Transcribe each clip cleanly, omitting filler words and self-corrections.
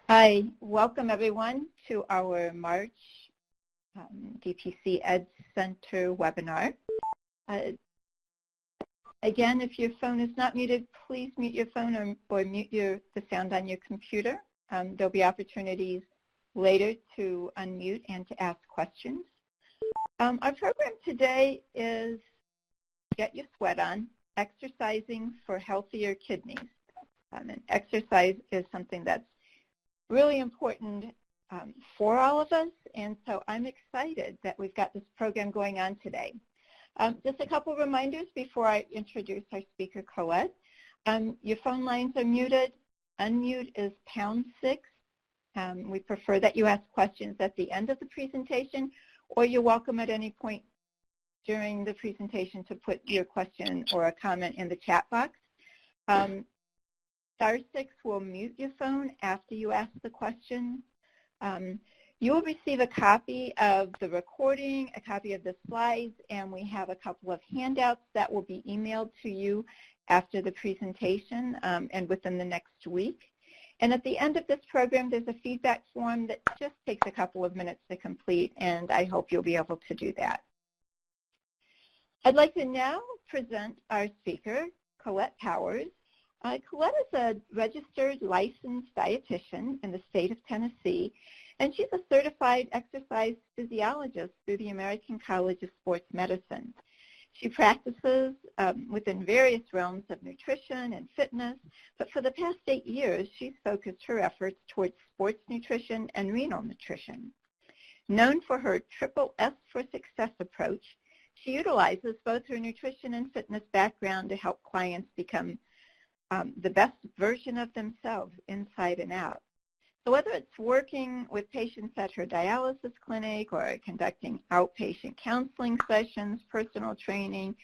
Hi, welcome everyone to our March DPC Ed Center webinar. Again, if your phone is not muted, please mute your phone or mute the sound on your computer. There'll be opportunities later to unmute and to ask questions. Our program today is Get Your Sweat On, Exercising for Healthier Kidneys. And exercise is something that's really important for all of us, and so I'm excited that we've got this program going on today. Just a couple reminders before I introduce our speaker, Collette. Your phone lines are muted. Unmute is #6. We prefer that you ask questions at the end of the presentation, or you're welcome at any point during the presentation to put your question or a comment in the chat box. *6 will mute your phone after you ask the question. You will receive a copy of the recording, a copy of the slides, and we have a couple of handouts that will be emailed to you after the presentation and within the next week. And at the end of this program, there's a feedback form that just takes a couple of minutes to complete, and I hope you'll be able to do that. I'd like to now present our speaker, Collette Powers. Collette is a registered licensed dietitian in the state of Tennessee, and she's a certified exercise physiologist through the American College of Sports Medicine. She practices within various realms of nutrition and fitness, but for the past 8 years, she's focused her efforts towards sports nutrition and renal nutrition. Known for her triple S for success approach, she utilizes both her nutrition and fitness background to help clients become the best version of themselves inside and out. So whether it's working with patients at her dialysis clinic or conducting outpatient counseling sessions, personal training,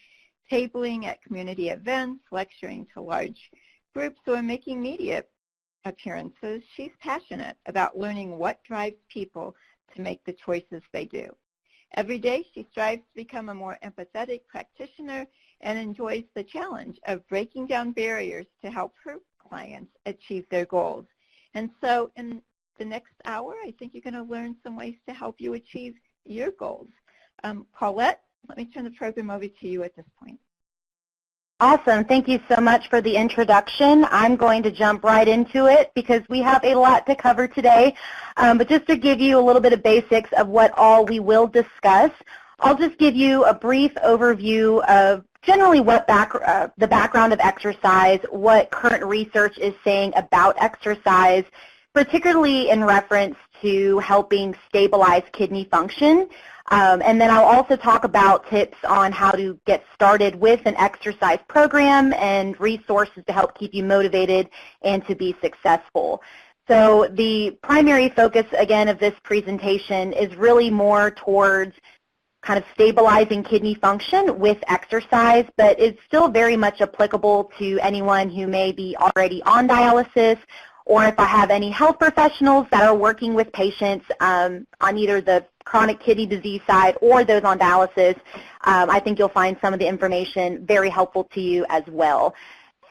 tabling at community events, lecturing to large groups, or making media appearances, she's passionate about learning what drives people to make the choices they do. Every day she strives to become a more empathetic practitioner and enjoys the challenge of breaking down barriers to help her clients achieve their goals. And so in the next hour, I think you're going to learn some ways to help you achieve your goals. Collette, let me turn the program over to you at this point. Awesome. Thank you so much for the introduction. I'm going to jump right into it because we have a lot to cover today. But just to give you a little bit of basics of what all we will discuss, I'll just give you a brief overview of generally what the background of exercise, what current research is saying about exercise, particularly in reference to helping stabilize kidney function. And then I'll also talk about tips on how to get started with an exercise program and resources to help keep you motivated and to be successful. So the primary focus, again, of this presentation is really more towards kind of stabilizing kidney function with exercise, but it's still very much applicable to anyone who may be already on dialysis, or if I have any health professionals that are working with patients on either the chronic kidney disease side or those on dialysis. I think you'll find some of the information very helpful to you as well.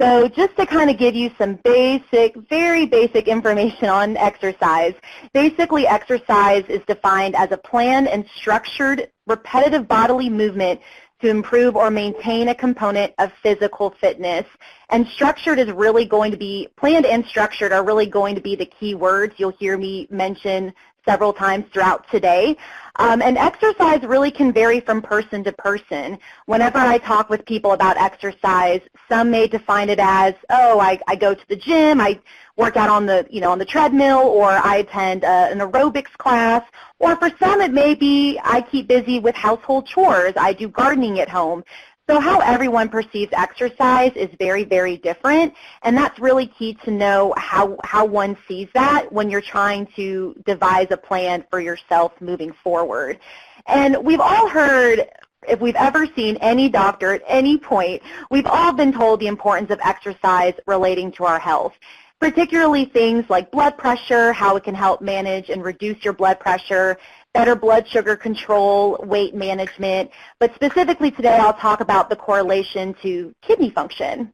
So just to kind of give you some basic, very basic information on exercise, basically exercise is defined as a planned and structured repetitive bodily movement to improve or maintain a component of physical fitness. And structured is really going to be, planned and structured are really going to be the key words you'll hear me mention several times throughout today. And exercise really can vary from person to person. Whenever I talk with people about exercise, some may define it as, oh, I go to the gym, I work out on the, on the treadmill, or I attend an aerobics class, or for some it may be I keep busy with household chores, I do gardening at home. So how everyone perceives exercise is very, very different, and that's really key to know how one sees that when you're trying to devise a plan for yourself moving forward. And we've all heard, if we've ever seen any doctor at any point, we've all been told the importance of exercise relating to our health, particularly things like blood pressure, how it can help manage and reduce your blood pressure, better blood sugar control, weight management, but specifically today I'll talk about the correlation to kidney function.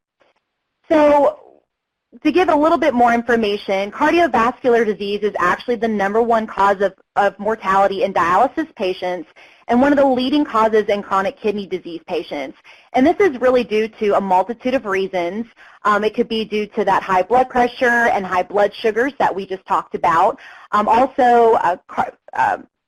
So to give a little bit more information, cardiovascular disease is actually the #1 cause of mortality in dialysis patients and one of the leading causes in chronic kidney disease patients. And this is really due to a multitude of reasons. It could be due to that high blood pressure and high blood sugars that we just talked about. Also,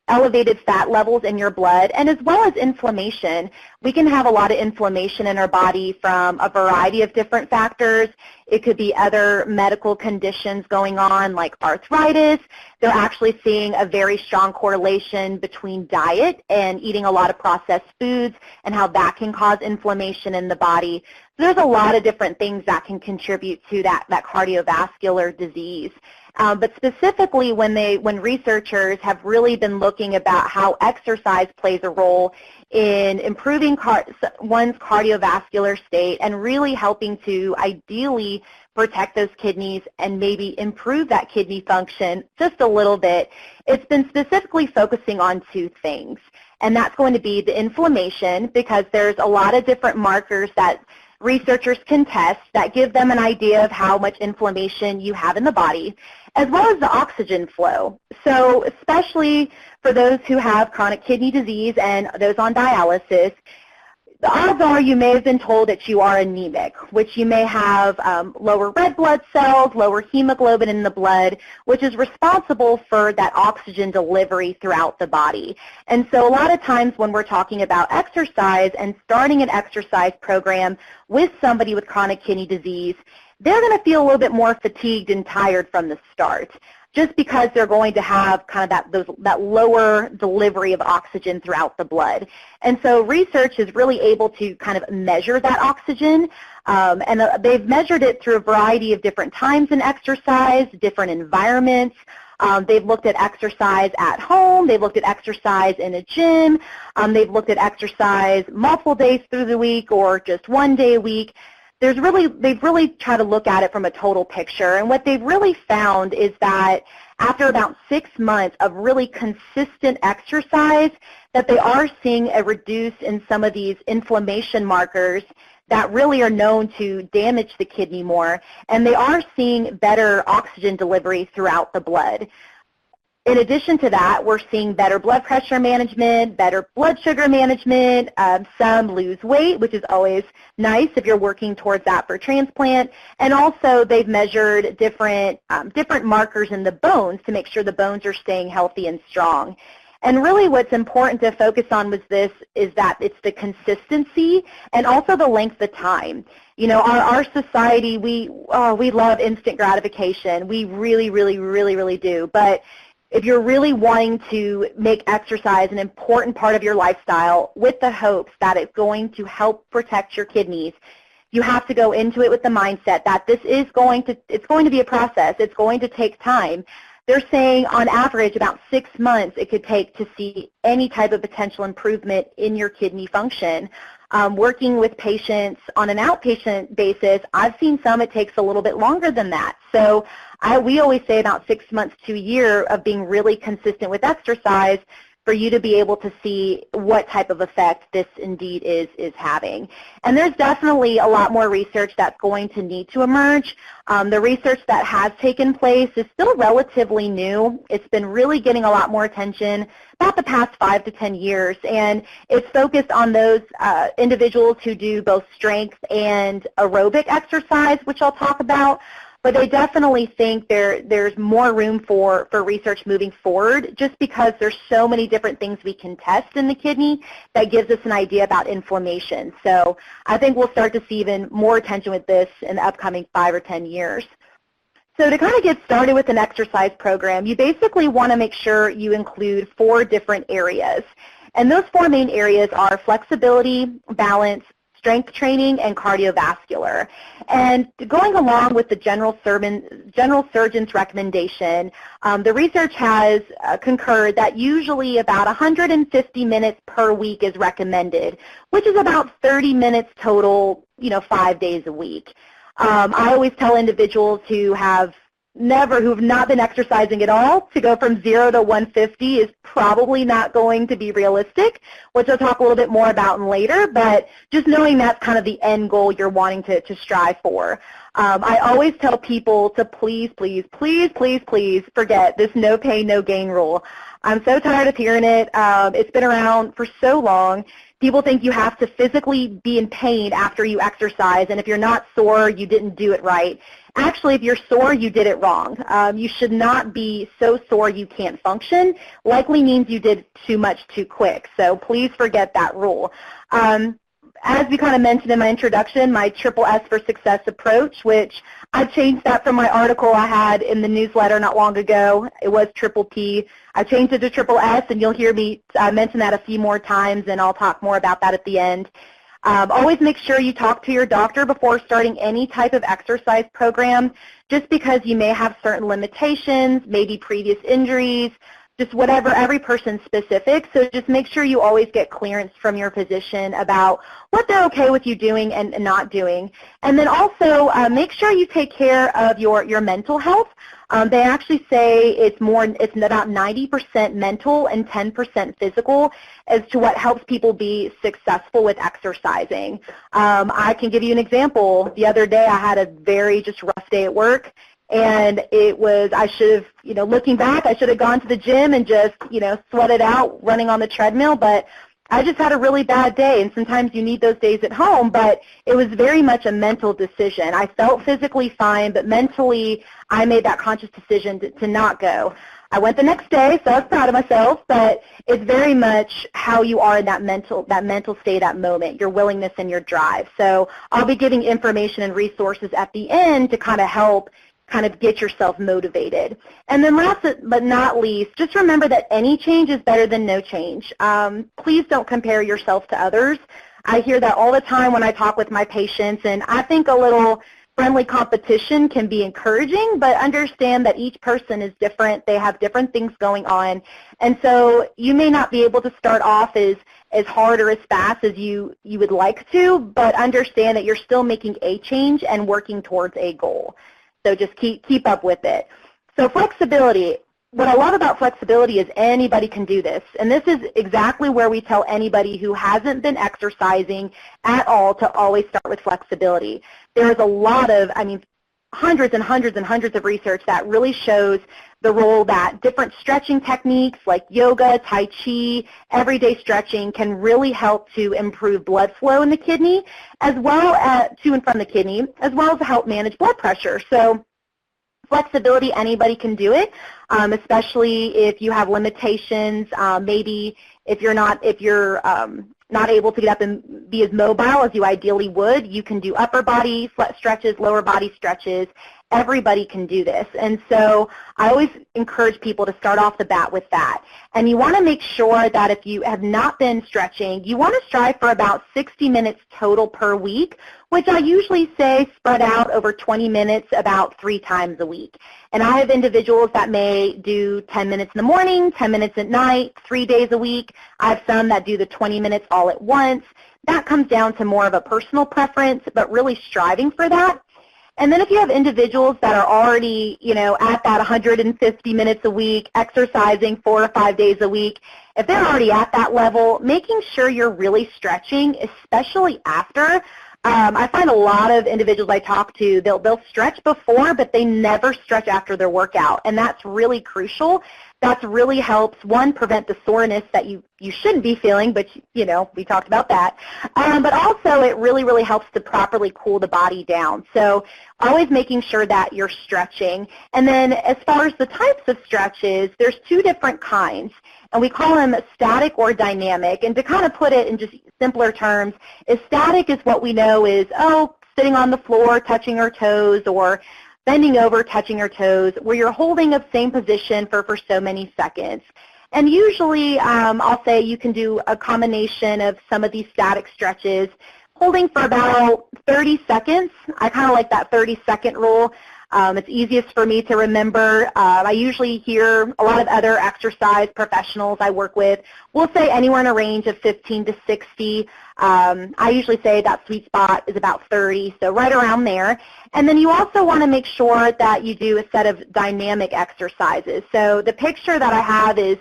elevated fat levels in your blood, and as well as inflammation. We can have a lot of inflammation in our body from a variety of different factors. It could be other medical conditions going on like arthritis. They're actually seeing a very strong correlation between diet and eating a lot of processed foods and how that can cause inflammation in the body. So there's a lot of different things that can contribute to that cardiovascular disease. But specifically when researchers have really been looking about how exercise plays a role in improving one's cardiovascular state and really helping to ideally protect those kidneys and maybe improve that kidney function just a little bit, it's been specifically focusing on 2 things. And that's going to be the inflammation, because there's a lot of different markers that researchers can test that give them an idea of how much inflammation you have in the body, as well as the oxygen flow. So especially for those who have chronic kidney disease and those on dialysis, the odds are you may have been told that you are anemic, which you may have lower red blood cells, lower hemoglobin in the blood, which is responsible for that oxygen delivery throughout the body. And so a lot of times when we're talking about exercise and starting an exercise program with somebody with chronic kidney disease, they're going to feel a little bit more fatigued and tired from the start, just because they're going to have kind of that lower delivery of oxygen throughout the blood. And so research is really able to kind of measure that oxygen, and they've measured it through a variety of different times in exercise, different environments. They've looked at exercise at home, they've looked at exercise in a gym, they've looked at exercise multiple days through the week or just one day a week. They've really tried to look at it from a total picture, and what they've really found is that after about 6 months of really consistent exercise, that they are seeing a reduce in some of these inflammation markers that really are known to damage the kidney more, and they are seeing better oxygen delivery throughout the blood. In addition to that, we're seeing better blood pressure management, better blood sugar management, some lose weight, which is always nice if you're working towards that for transplant. And also they've measured different markers in the bones to make sure the bones are staying healthy and strong. And really what's important to focus on with this is that it's the consistency and also the length of time. You know, our society, we love instant gratification. We really, really, really, really do. But if you're really wanting to make exercise an important part of your lifestyle with the hopes that it's going to help protect your kidneys, you have to go into it with the mindset that it's going to be a process. It's going to take time. They're saying on average about 6 months it could take to see any type of potential improvement in your kidney function. Working with patients on an outpatient basis, I've seen some it takes a little bit longer than that. So we always say about 6 months to a year of being really consistent with exercise for you to be able to see what type of effect this indeed is having. And there's definitely a lot more research that's going to need to emerge. The research that has taken place is still relatively new. It's been really getting a lot more attention about the past 5 to 10 years, and it's focused on those individuals who do both strength and aerobic exercise, which I'll talk about. But they definitely think there's more room for research moving forward, just because there's so many different things we can test in the kidney that gives us an idea about inflammation. So I think we'll start to see even more attention with this in the upcoming 5 or 10 years. So to kind of get started with an exercise program, you basically want to make sure you include 4 different areas. And those 4 main areas are flexibility, balance, strength training, and cardiovascular. And going along with the general surgeon's recommendation, the research has concurred that usually about 150 minutes per week is recommended, which is about 30 minutes total, 5 days a week. I always tell individuals who have not been exercising at all to go from 0 to 150 is probably not going to be realistic, which I'll talk a little bit more about later, but just knowing that's kind of the end goal you're wanting to strive for. I always tell people to please, please, please, please, please forget this no pain, no gain rule. I'm so tired of hearing it. It's been around for so long. People think you have to physically be in pain after you exercise, and if you're not sore, you didn't do it right. Actually, if you're sore, you did it wrong. You should not be so sore you can't function. Likely means you did too much too quick, so please forget that rule. As we kind of mentioned in my introduction, my triple S for success approach, which I changed that from my article I had in the newsletter not long ago. It was triple P. I changed it to triple S, and you'll hear me mention that a few more times, and I'll talk more about that at the end. Always make sure you talk to your doctor before starting any type of exercise program, just because you may have certain limitations, maybe previous injuries, just whatever, every person's specific. So just make sure you always get clearance from your physician about what they're okay with you doing and not doing. And then also make sure you take care of your mental health. They actually say it's about 90% mental and 10% physical as to what helps people be successful with exercising. I can give you an example. The other day I had a very just rough day at work. And it was, I should have, looking back, I should have gone to the gym and just, sweated out running on the treadmill, but I just had a really bad day, and sometimes you need those days at home, but it was very much a mental decision. I felt physically fine, but mentally I made that conscious decision to not go. I went the next day, so I was proud of myself, but it's very much how you are in that mental state, that moment, your willingness and your drive. So I'll be giving information and resources at the end to kind of help get yourself motivated. And then last but not least, just remember that any change is better than no change. Please don't compare yourself to others. I hear that all the time when I talk with my patients, and I think a little friendly competition can be encouraging, but understand that each person is different. They have different things going on. And so you may not be able to start off as hard or as fast as you would like to, but understand that you're still making a change and working towards a goal. So just keep up with it. So flexibility, what I love about flexibility is anybody can do this. And this is exactly where we tell anybody who hasn't been exercising at all to always start with flexibility. There's a lot of, hundreds and hundreds and hundreds of research that really shows the role that different stretching techniques like yoga, tai chi, everyday stretching can really help to improve blood flow in the kidney, as well as to and from the kidney, as well as help manage blood pressure. So flexibility, anybody can do it, especially if you have limitations. Maybe if you're not able to get up and be as mobile as you ideally would, you can do upper body stretches, lower body stretches. Everybody can do this. And so I always encourage people to start off the bat with that. And you want to make sure that if you have not been stretching, you want to strive for about 60 minutes total per week, which I usually say spread out over 20 minutes about 3 times a week. And I have individuals that may do 10 minutes in the morning, 10 minutes at night, 3 days a week. I have some that do the 20 minutes all at once. That comes down to more of a personal preference, but really striving for that. And then if you have individuals that are already, at that 150 minutes a week, exercising 4 or 5 days a week, if they're already at that level, making sure you're really stretching, especially after. I find a lot of individuals I talk to, they'll stretch before, but they never stretch after their workout, and that's really crucial. That really helps, one, prevent the soreness that you shouldn't be feeling, but, we talked about that. But also it really, really helps to properly cool the body down. So always making sure that you're stretching. And then as far as the types of stretches, there's 2 different kinds, and we call them static or dynamic. And to kind of put it in just simpler terms, static is what we know is, sitting on the floor, touching our toes, or bending over, touching your toes, where you're holding the same position for so many seconds. And usually I'll say you can do a combination of some of these static stretches, holding for about 30 seconds. I kind of like that 30-second rule. It's easiest for me to remember. I usually hear a lot of other exercise professionals I work with will say anywhere in a range of 15 to 60. I usually say that sweet spot is about 30, so right around there. And then you also want to make sure that you do a set of dynamic exercises. So the picture that I have is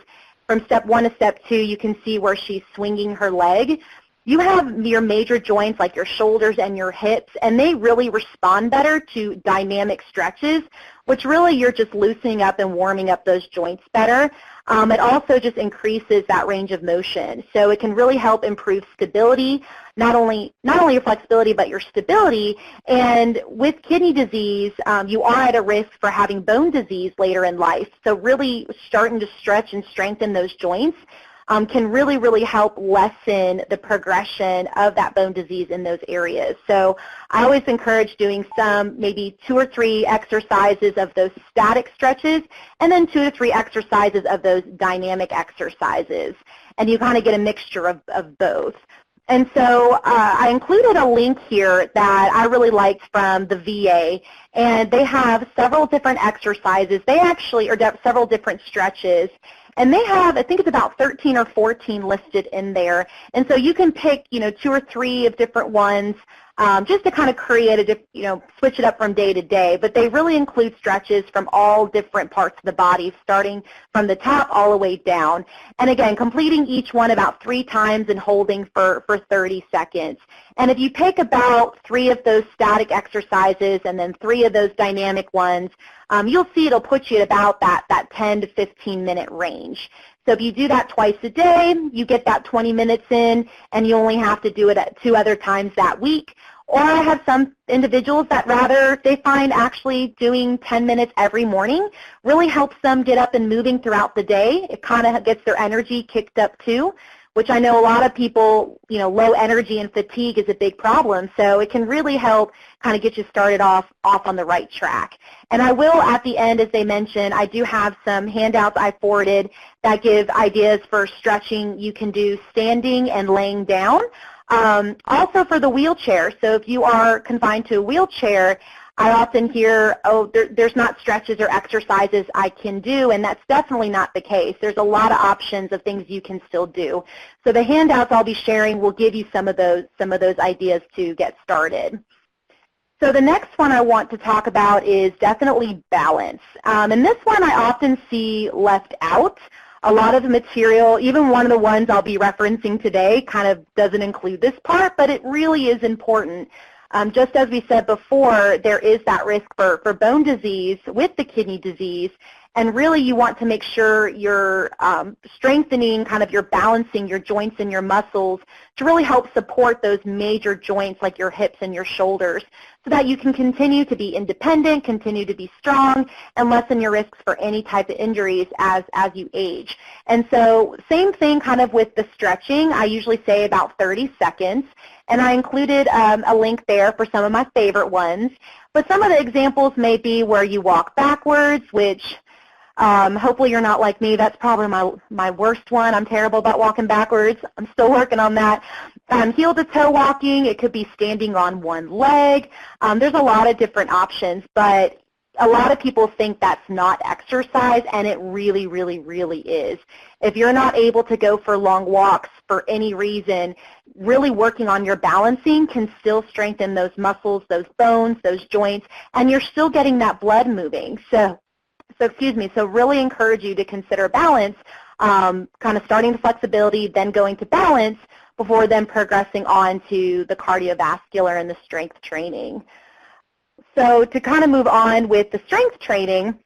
from step 1 to step 2, you can see where she's swinging her leg. you have your major joints like your shoulders and your hips, and they really respond better to dynamic stretches, which really you're just loosening up and warming up those joints better. It also just increases that range of motion. So it can really help improve stability, not only your flexibility, but your stability. And with kidney disease, you are at a risk for having bone disease later in life. So really starting to stretch and strengthen those joints can really, really help lessen the progression of that bone disease in those areas. So I always encourage doing maybe 2 or 3 exercises of those static stretches, and then 2 to 3 exercises of those dynamic exercises. And you kind of get a mixture of both. And so I included a link here that I really liked from the VA, and they have several different exercises. They actually are several different stretches. And they have, I think it's about 13 or 14 listed in there. And so you can pick, 2 or 3 of different ones just to kind of create switch it up from day to day. But they really include stretches from all different parts of the body, starting from the top all the way down. And again, completing each one about 3 times and holding for 30 seconds. And if you pick about 3 of those static exercises and then 3 of those dynamic ones, you'll see it'll put you at about that 10 to 15-minute range. So if you do that twice a day, you get that 20 minutes in, and you only have to do it at 2 other times that week. Or I have some individuals that they find actually doing 10 minutes every morning really helps them get up and moving throughout the day. It kind of gets their energy kicked up too, which I know a lot of people, low energy and fatigue is a big problem. So it can really help kind of get you started off on the right track. And I will, at the end, as they mentioned, I do have some handouts I forwarded that give ideas for stretching you can do standing and laying down. Also for the wheelchair. So if you are confined to a wheelchair, I often hear, there's not stretches or exercises I can do, and that's definitely not the case. There's a lot of options of things you can still do. So the handouts I'll be sharing will give you some of those ideas to get started. So the next one I want to talk about is definitely balance. And this one I often see left out. A lot of the material, even one of the ones I'll be referencing today, kind of doesn't include this part, but it really is important. Just as we said before, there is that risk for bone disease with the kidney disease, and really you want to make sure you're strengthening, kind of you're balancing your joints and your muscles to really help support those major joints like your hips and your shoulders so that you can continue to be independent, continue to be strong, and lessen your risks for any type of injuries as you age. And so same thing kind of with the stretching. I usually say about 30 seconds. And I included a link there for some of my favorite ones. But some of the examples may be where you walk backwards, which hopefully you're not like me. That's probably my worst one. I'm terrible about walking backwards. I'm still working on that. Heel to toe walking. It could be standing on one leg. There's a lot of different options, but a lot of people think that's not exercise, and it really, really, really is. If you're not able to go for long walks for any reason, really working on your balancing can still strengthen those muscles, those bones, those joints, and you're still getting that blood moving. So really encourage you to consider balance, kind of starting the flexibility, then going to balance, before then progressing on to the cardiovascular and the strength training. So to kind of move on with the strength training,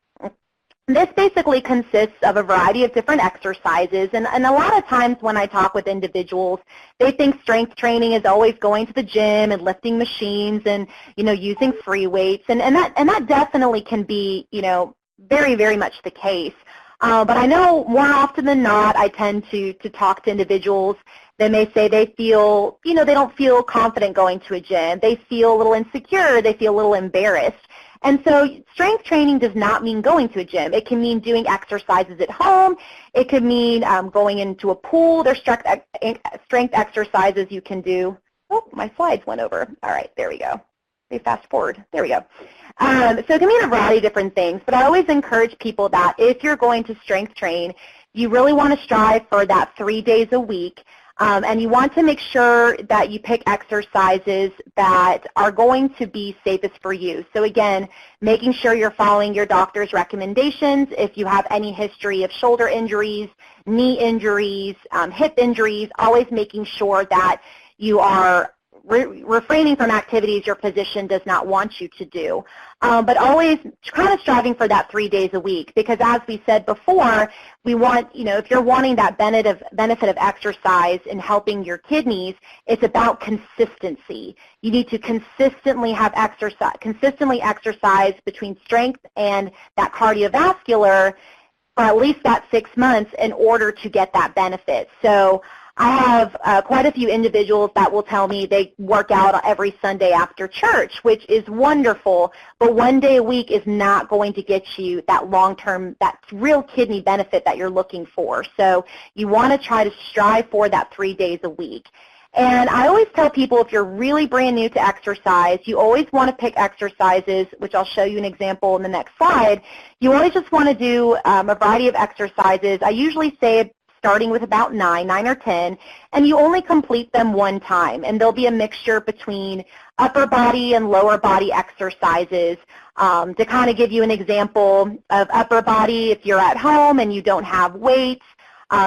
this basically consists of a variety of different exercises, and a lot of times when I talk with individuals, they think strength training is always going to the gym and lifting machines and, using free weights, and that definitely can be, very, very much the case. But I know more often than not, I tend to talk to individuals that may say they feel, they don't feel confident going to a gym. They feel a little insecure. They feel a little embarrassed. And so strength training does not mean going to a gym. It can mean doing exercises at home. It could mean going into a pool. There's strength exercises you can do. Oh, my slides went over. All right, there we go. They fast forward. There we go. So it can mean a variety of different things, but I always encourage people that if you're going to strength train, you really want to strive for that 3 days a week. And you want to make sure that you pick exercises that are going to be safest for you. So again, making sure you're following your doctor's recommendations. If you have any history of shoulder injuries, knee injuries, hip injuries, always making sure that you are refraining from activities your physician does not want you to do. But always kind of striving for that 3 days a week, because as we said before, we want, if you're wanting that benefit of exercise in helping your kidneys, it's about consistency. You need to consistently exercise between strength and that cardiovascular for at least that 6 months in order to get that benefit. So I have quite a few individuals that will tell me they work out every Sunday after church, which is wonderful, but 1 day a week is not going to get you that long-term, that real kidney benefit that you're looking for. So you want to try to strive for that 3 days a week. And I always tell people, if you're really brand new to exercise, you always want to pick exercises, which I'll show you an example in the next slide. You always just want to do a variety of exercises. I usually say starting with about 9 or 10, and you only complete them one time. And there'll be a mixture between upper body and lower body exercises. To kind of give you an example of upper body, if you're at home and you don't have weights,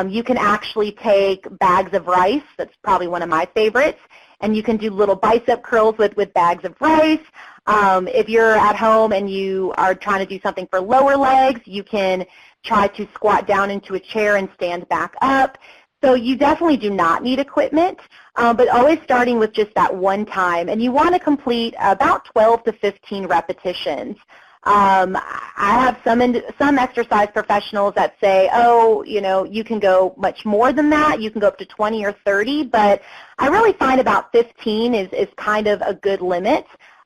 you can actually take bags of rice. That's probably one of my favorites. And you can do little bicep curls with bags of rice. If you're at home and you are trying to do something for lower legs, you can try to squat down into a chair and stand back up. So you definitely do not need equipment, but always starting with just that one time. And you want to complete about 12 to 15 repetitions. I have some exercise professionals that say, oh, you can go much more than that. You can go up to 20 or 30, but I really find about 15 is kind of a good limit.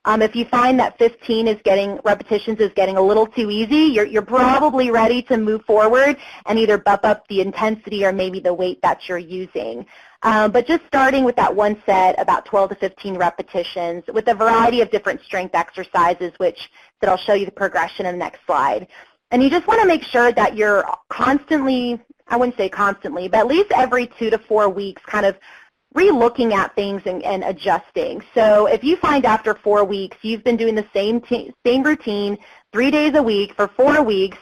If you find that 15 repetitions is getting a little too easy, you're probably ready to move forward and either bump up the intensity or maybe the weight that you're using. But just starting with that one set, about 12 to 15 repetitions with a variety of different strength exercises, that I'll show you the progression in the next slide. And you just want to make sure that you're constantly, I wouldn't say constantly, but at least every 2 to 4 weeks kind of re-looking at things and adjusting. So if you find after 4 weeks you've been doing the same routine 3 days a week for 4 weeks,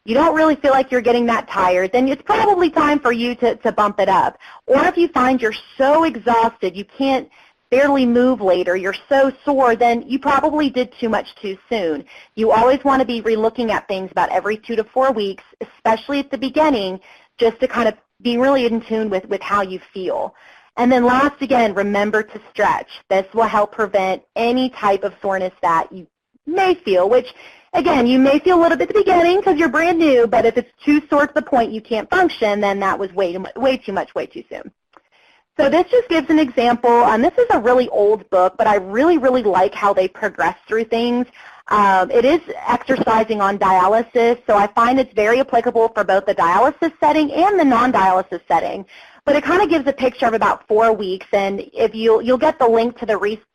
you don't really feel like you're getting that tired, then it's probably time for you to bump it up. Or if you find you're so exhausted you can't barely move later, you're so sore, then you probably did too much too soon. You always want to be re-looking at things about every 2 to 4 weeks, especially at the beginning, just to kind of be really in tune with how you feel. And then last, again, remember to stretch. This will help prevent any type of soreness that you may feel, which, again, you may feel a little bit at the beginning because you're brand new, but if it's too sore to the point you can't function, then that was way too much, way too soon. So this just gives an example. This is a really old book, but I really, really like how they progress through things. It is exercising on dialysis, so I find it's very applicable for both the dialysis setting and the non-dialysis setting. But it kind of gives a picture of about 4 weeks, and if you'll get the link to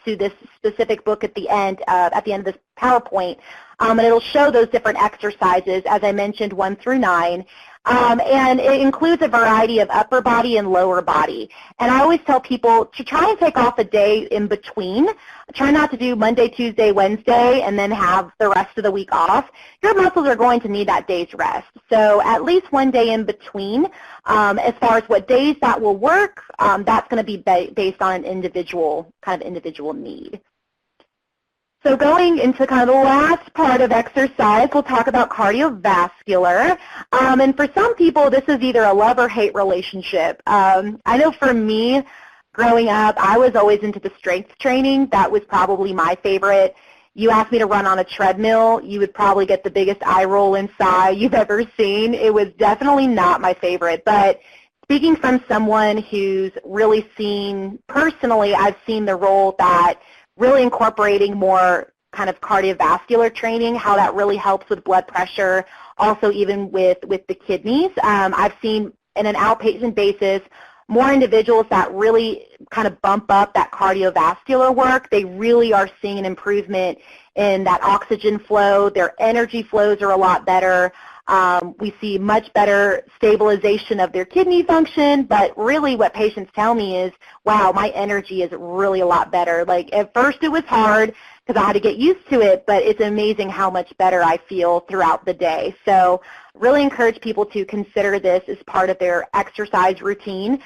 this specific book at the end of this PowerPoint, and it'll show those different exercises, as I mentioned, 1 through 9. And it includes a variety of upper body and lower body. And I always tell people to try and take off a day in between. Try not to do Monday, Tuesday, Wednesday, and then have the rest of the week off. Your muscles are going to need that day's rest. So at least 1 day in between. As far as what days that will work, that's going to be based on an individual need. So going into kind of the last part of exercise, we'll talk about cardiovascular. And for some people, this is either a love or hate relationship. I know for me, growing up, I was always into the strength training. That was probably my favorite. You asked me to run on a treadmill, you would probably get the biggest eye roll inside you've ever seen. It was definitely not my favorite. But speaking from someone who's really seen, personally, I've seen the role that really incorporating more kind of cardiovascular training, how that really helps with blood pressure, also even with the kidneys. I've seen in an outpatient basis more individuals that really kind of bump up that cardiovascular work. They really are seeing an improvement in that oxygen flow. Their energy flows are a lot better. We see much better stabilization of their kidney function, but really what patients tell me is, wow, my energy is really a lot better. Like at first it was hard because I had to get used to it, but it's amazing how much better I feel throughout the day. So really encourage people to consider this as part of their exercise routine.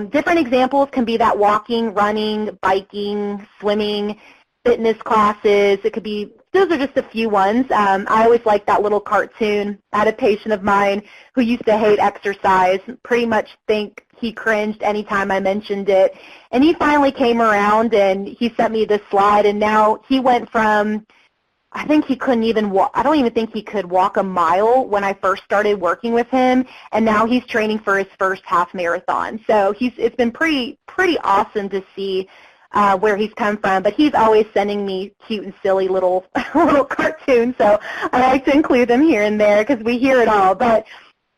Different examples can be that walking, running, biking, swimming, fitness classes. It could be, those are just a few ones. I always like that little cartoon. I had a patient of mine who used to hate exercise, pretty much think he cringed anytime I mentioned it. And he finally came around and he sent me this slide, and now he went from, I think he couldn't even walk, I don't even think he could walk a mile when I first started working with him, and now he's training for his first half marathon. So it's been pretty awesome to see where he's come from, but he's always sending me cute and silly little cartoons, so I like to include them here and there because we hear it all. But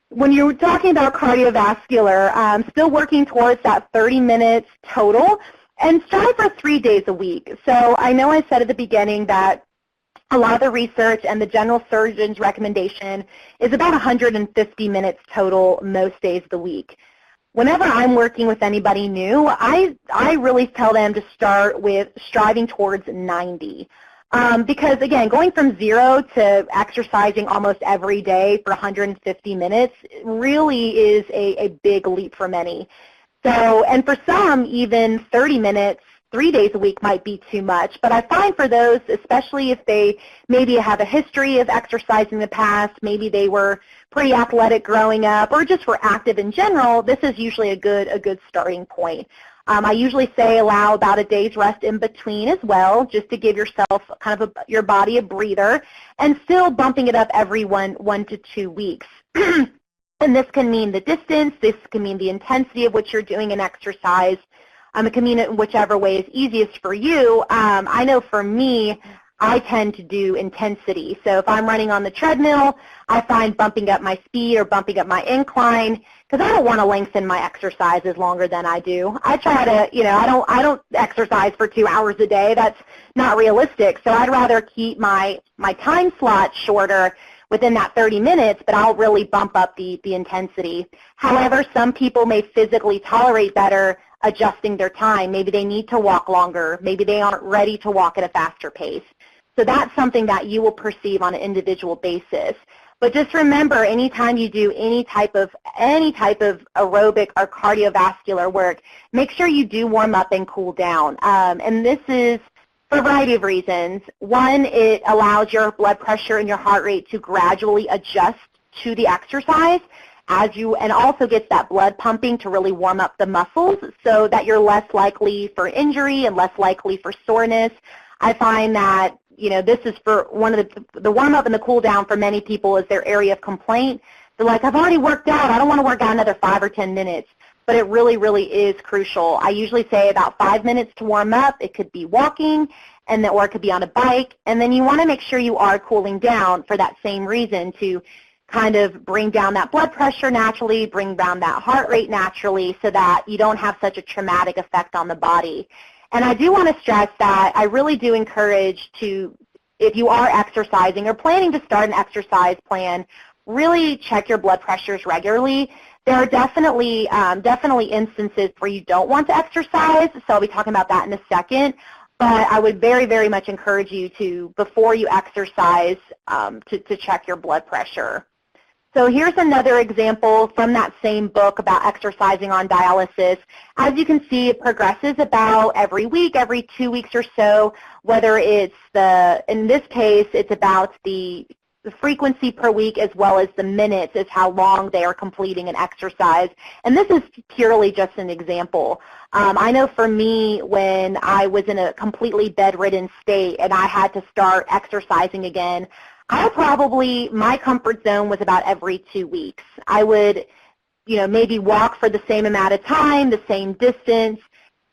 when you're talking about cardiovascular, still working towards that 30 minutes total, and strive for 3 days a week. So I know I said at the beginning that a lot of the research and the general surgeon's recommendation is about 150 minutes total most days of the week. Whenever I'm working with anybody new, I really tell them to start with striving towards 90. Because, again, going from 0 to exercising almost every day for 150 minutes really is a big leap for many. So, and for some, even 30 minutes, 3 days a week might be too much. But I find for those, especially if they maybe have a history of exercising in the past, maybe they were pretty athletic growing up, or just were active in general, this is usually a good starting point. I usually say allow about a day's rest in between as well, just to give yourself kind of your body a breather, and still bumping it up every 1 to 2 weeks. And this can mean the distance, this can mean the intensity of what you're doing in exercise. It can mean it in whichever way is easiest for you. I know for me, I tend to do intensity. So if I'm running on the treadmill, I find bumping up my speed or bumping up my incline, because I don't want to lengthen my exercises longer than I do. I try to, I don't exercise for 2 hours a day. That's not realistic. So I'd rather keep my time slot shorter within that 30 minutes, but I'll really bump up the intensity. However, some people may physically tolerate better adjusting their time. Maybe they need to walk longer. Maybe they aren't ready to walk at a faster pace. So that's something that you will perceive on an individual basis. But just remember, anytime you do any type of aerobic or cardiovascular work, make sure you do warm up and cool down. And this is for a variety of reasons. One, it allows your blood pressure and your heart rate to gradually adjust to the exercise, and also gets that blood pumping to really warm up the muscles so that you're less likely for injury and less likely for soreness. I find that, this is for one of the warm up and the cool down for many people is their area of complaint. They're like, I've already worked out. I don't want to work out another 5 or 10 minutes. But it really, really is crucial. I usually say about 5 minutes to warm up. It could be walking, or it could be on a bike. And then you want to make sure you are cooling down for that same reason, to kind of bring down that blood pressure naturally, bring down that heart rate naturally, so that you don't have such a traumatic effect on the body. And I do want to stress that I really do encourage if you are exercising or planning to start an exercise plan, really check your blood pressures regularly. There are definitely instances where you don't want to exercise, so I'll be talking about that in a second. But I would very, very much encourage you to, before you exercise, to check your blood pressure. So here's another example from that same book about exercising on dialysis. As you can see, it progresses about every week, every 2 weeks or so, whether it's in this case, it's about the frequency per week as well as the minutes is how long they are completing an exercise. And this is purely just an example. I know for me, when I was in a completely bedridden state and I had to start exercising again, my comfort zone was about every 2 weeks. I would, maybe walk for the same amount of time, the same distance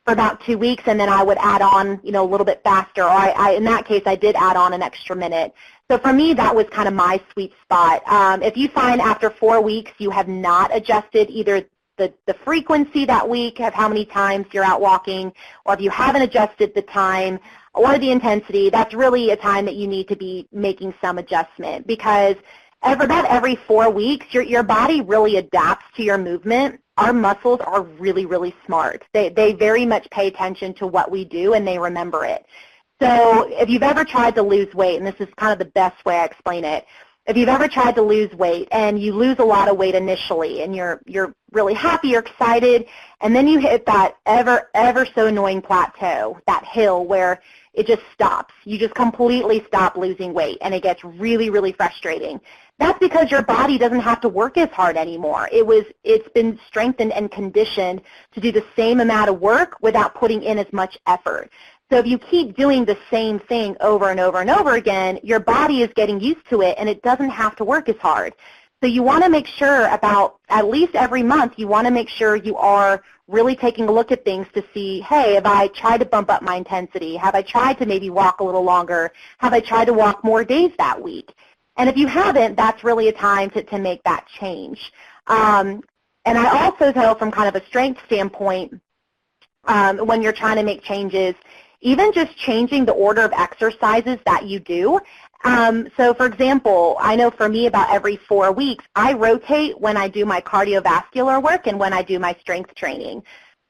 for about 2 weeks, and then I would add on, a little bit faster. Or in that case, I did add on an extra minute. So for me, that was kind of my sweet spot. If you find after 4 weeks you have not adjusted either the frequency that week of how many times you're out walking, or if you haven't adjusted the time or the intensity, that's really a time that you need to be making some adjustment, because about every 4 weeks, your body really adapts to your movement. Our muscles are really, really smart. They very much pay attention to what we do, and they remember it. So if you've ever tried to lose weight, and this is kind of the best way I explain it, if you've ever tried to lose weight and you lose a lot of weight initially and you're really happy, you're excited, and then you hit that ever so annoying plateau, that hill where it just stops. You just completely stop losing weight, and it gets really, really frustrating. That's because your body doesn't have to work as hard anymore. It's been strengthened and conditioned to do the same amount of work without putting in as much effort. So if you keep doing the same thing over and over and over again, your body is getting used to it, and it doesn't have to work as hard. So you want to make sure about at least every month, you want to make sure you are really taking a look at things to see, hey, have I tried to bump up my intensity? Have I tried to maybe walk a little longer? Have I tried to walk more days that week? And if you haven't, that's really a time to make that change. And I also know from kind of a strength standpoint, when you're trying to make changes, even just changing the order of exercises that you do. So for example, I know for me about every 4 weeks, I rotate when I do my cardiovascular work and when I do my strength training.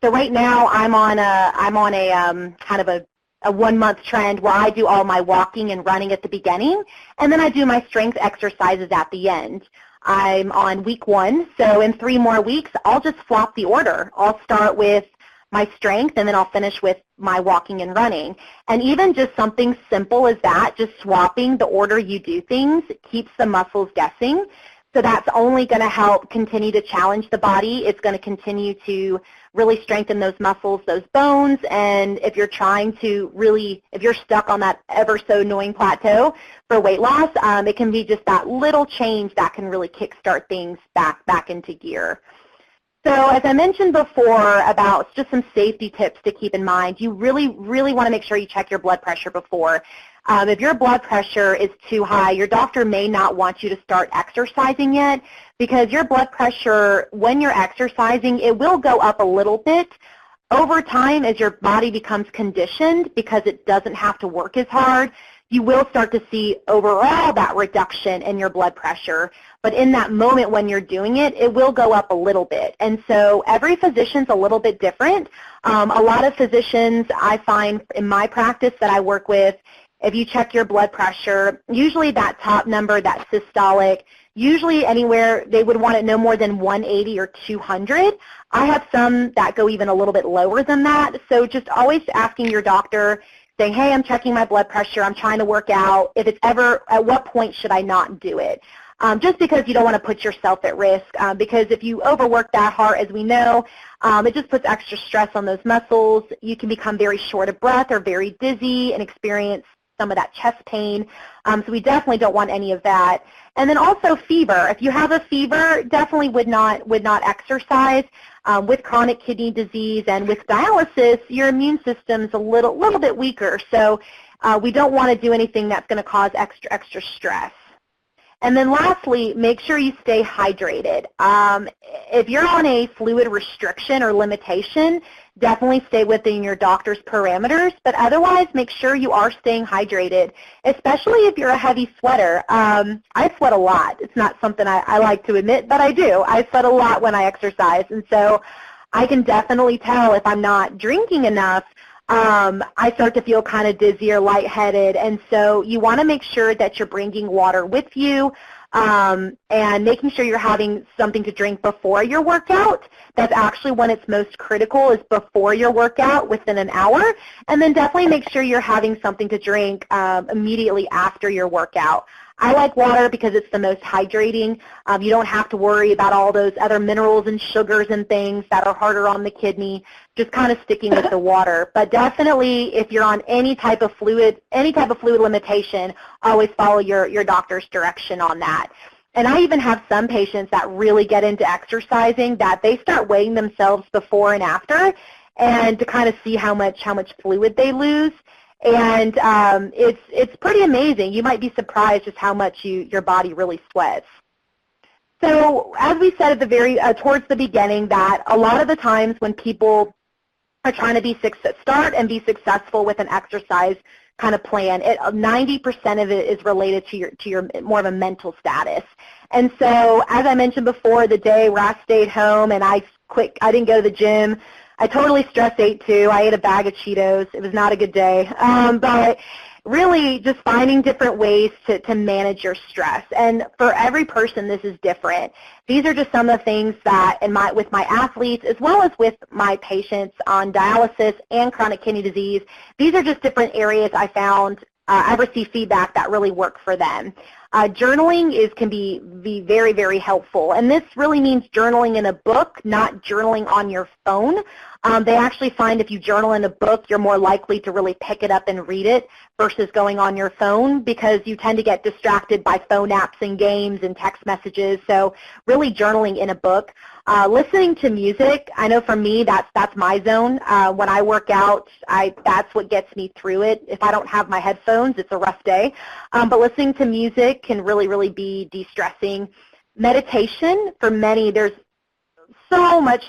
So right now I'm on a kind of a 1 month trend where I do all my walking and running at the beginning, and then I do my strength exercises at the end. I'm on week 1, so in 3 more weeks, I'll just flop the order. I'll start with my strength, and then I'll finish with my walking and running. And even just something simple as that, just swapping the order you do things, keeps the muscles guessing. So that's only going to help continue to challenge the body. It's going to continue to really strengthen those muscles, those bones, and if you're trying to really, if you're stuck on that ever so annoying plateau for weight loss, it can be just that little change that can really kickstart things back into gear. So as I mentioned before about just some safety tips to keep in mind, you really want to make sure you check your blood pressure before. If your blood pressure is too high, your doctor may not want you to start exercising yet because your blood pressure, when you're exercising, it will go up a little bit. Over time, as your body becomes conditioned because it doesn't have to work as hard, you will start to see overall that reduction in your blood pressure. But in that moment when you're doing it, it will go up a little bit. And so every physician's a little bit different. A lot of physicians I find in my practice that I work with, if you check your blood pressure, usually that top number, that systolic, usually anywhere they would want it no more than 180 or 200. I have some that go even a little bit lower than that. So just always asking your doctor, saying, hey, I'm checking my blood pressure, I'm trying to work out, if it's ever, at what point should I not do it? Just because you don't want to put yourself at risk, because if you overwork that hard, as we know, it just puts extra stress on those muscles. You can become very short of breath or very dizzy and experience some of that chest pain. So we definitely don't want any of that. And then also fever. If you have a fever, definitely would not exercise. With chronic kidney disease and with dialysis, your immune system's a little bit weaker. So we don't want to do anything that's going to cause extra stress. And then lastly, make sure you stay hydrated. If you're on a fluid restriction or limitation, definitely stay within your doctor's parameters, but otherwise make sure you are staying hydrated, especially if you're a heavy sweater. I sweat a lot. It's not something I like to admit, but I do. I sweat a lot when I exercise, and so I can definitely tell if I'm not drinking enough. I start to feel kind of dizzy or lightheaded, and so you want to make sure that you're bringing water with you and making sure you're having something to drink before your workout. That's actually when it's most critical, is before your workout, within an hour, and then definitely make sure you're having something to drink immediately after your workout. I like water because it's the most hydrating. You don't have to worry about all those other minerals and sugars and things that are harder on the kidney, just kind of sticking with the water. But definitely if you're on any type of fluid limitation, always follow your doctor's direction on that. And I even have some patients that really get into exercising that they start weighing themselves before and after, and to kind of see how much fluid they lose. And it's pretty amazing. You might be surprised just how much your body really sweats. So as we said at the towards the beginning, that a lot of the times when people are trying to start and be successful with an exercise kind of plan, 90% of it is related to your more of a mental status. And so as I mentioned before, the day where I stayed home and I didn't go to the gym, I totally stress ate too. I ate a bag of Cheetos. It was not a good day. But really just finding different ways to manage your stress. And for every person, this is different. These are just some of the things that with my athletes, as well as with my patients on dialysis and chronic kidney disease, these are just different areas I found I receive feedback that really work for them. Journaling can be very, very helpful, and this really means journaling in a book, not journaling on your phone. They actually find if you journal in a book, you're more likely to really pick it up and read it versus going on your phone, because you tend to get distracted by phone apps and games and text messages. So really journaling in a book. Listening to music, I know for me that's my zone. When I work out, that's what gets me through it. If I don't have my headphones, it's a rough day. But listening to music can really, really be de-stressing. Meditation, for many, there's so much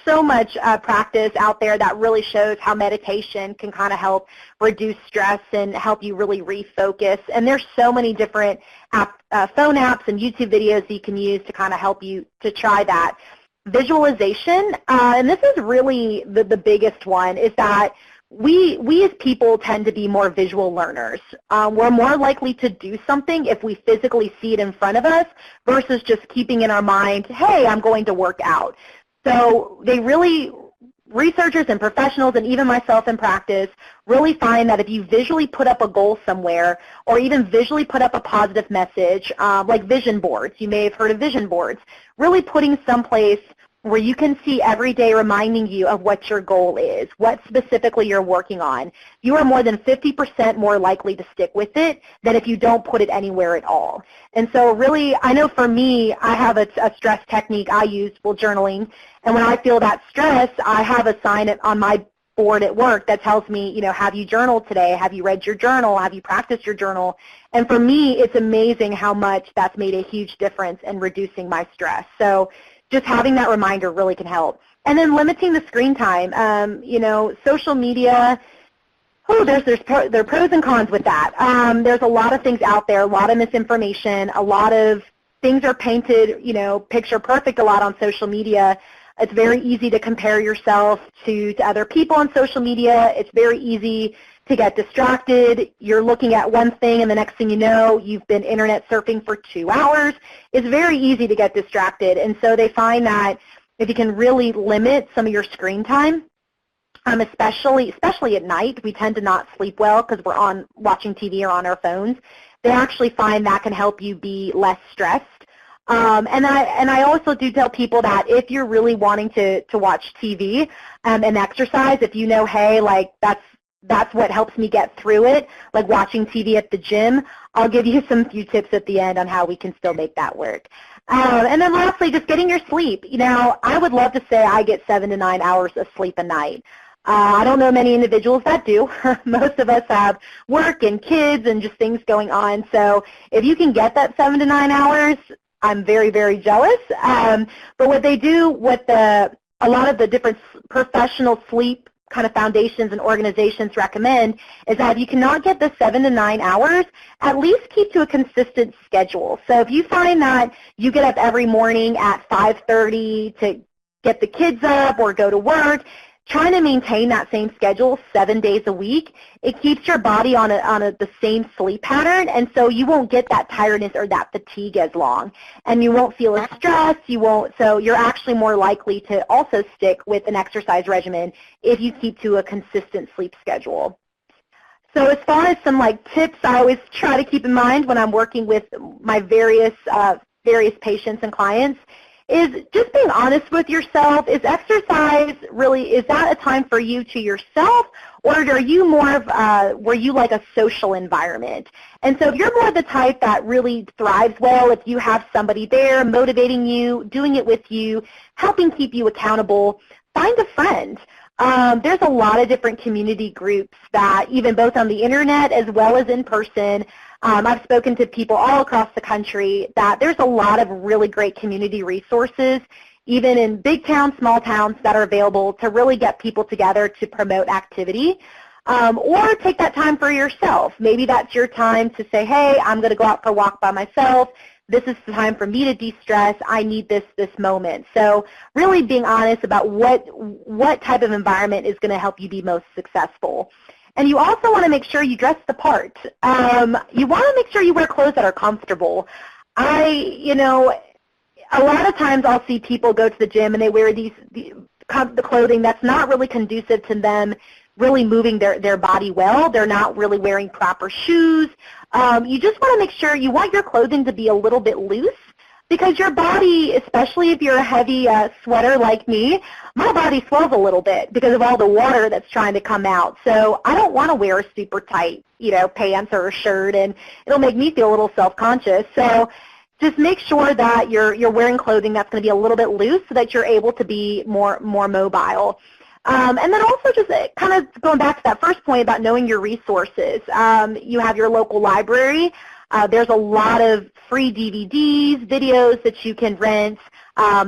practice out there that really shows how meditation can kind of help reduce stress and help you really refocus. And there's so many different phone apps and YouTube videos that you can use to kind of help you to try that. Visualization, and this is really the biggest one, is that we as people tend to be more visual learners. We're more likely to do something if we physically see it in front of us versus just keeping in our mind, hey, I'm going to work out. So researchers and professionals, and even myself in practice, really find that if you visually put up a goal somewhere, or even visually put up a positive message, like vision boards, you may have heard of vision boards, really putting someplace where you can see every day reminding you of what your goal is, what specifically you're working on, you are more than 50% more likely to stick with it than if you don't put it anywhere at all. And so really, I know for me, I have a stress technique I use while journaling, and when I feel that stress, I have a sign on my board at work that tells me, have you journaled today? Have you read your journal? Have you practiced your journal? And for me, it's amazing how much that's made a huge difference in reducing my stress. So just having that reminder really can help. And then limiting the screen time. Social media, there are pros and cons with that. There's a lot of things out there, a lot of misinformation, a lot of things are painted, picture perfect a lot on social media. It's very easy to compare yourself to other people on social media. It's very easy to get distracted. You're looking at one thing, and the next thing you know, you've been internet surfing for 2 hours. It's very easy to get distracted, and so they find that if you can really limit some of your screen time, especially at night, we tend to not sleep well because we're watching TV or on our phones. They actually find that can help you be less stressed. And I also do tell people that if you're really wanting to watch TV and exercise, if you know, hey, like that's what helps me get through it, like watching TV at the gym, I'll give you some few tips at the end on how we can still make that work. And then lastly, just getting your sleep. I would love to say I get 7 to 9 hours of sleep a night. I don't know many individuals that do. Most of us have work and kids and just things going on. So if you can get that 7 to 9 hours, I'm very, very jealous. But what they do, a lot of the different professional sleep kind of foundations and organizations recommend is that if you cannot get the 7 to 9 hours, at least keep to a consistent schedule. So if you find that you get up every morning at 5:30 to get the kids up or go to work, trying to maintain that same schedule 7 days a week, it keeps your body on the same sleep pattern, and so you won't get that tiredness or that fatigue as long, and you won't feel as stressed. So you're actually more likely to also stick with an exercise regimen if you keep to a consistent sleep schedule. So as far as some tips I always try to keep in mind when I'm working with my various patients and clients is just being honest with yourself. Is exercise really, is that a time for you to yourself, or are you more of, were you like a social environment? And so if you're more the type that really thrives well, if you have somebody there motivating you, doing it with you, helping keep you accountable, find a friend. There's a lot of different community groups that even both on the internet as well as in person. I've spoken to people all across the country that there's a lot of really great community resources, even in big towns, small towns, that are available to really get people together to promote activity. Or take that time for yourself. Maybe that's your time to say, hey, I'm going to go out for a walk by myself. This is the time for me to de-stress. I need this moment. So really being honest about what type of environment is going to help you be most successful. And you also want to make sure you dress the part. You want to make sure you wear clothes that are comfortable. A lot of times I'll see people go to the gym and they wear the clothing that's not really conducive to them really moving their body well. They're not really wearing proper shoes. You just want to make sure you want your clothing to be a little bit loose, because your body, especially if you're a heavy sweater like me, my body swells a little bit because of all the water that's trying to come out. So I don't want to wear super tight, pants or a shirt, and it'll make me feel a little self-conscious. So just make sure that you're wearing clothing that's going to be a little bit loose so that you're able to be more mobile. And then also just kind of going back to that first point about knowing your resources. You have your local library. There's a lot of free DVDs, videos that you can rent.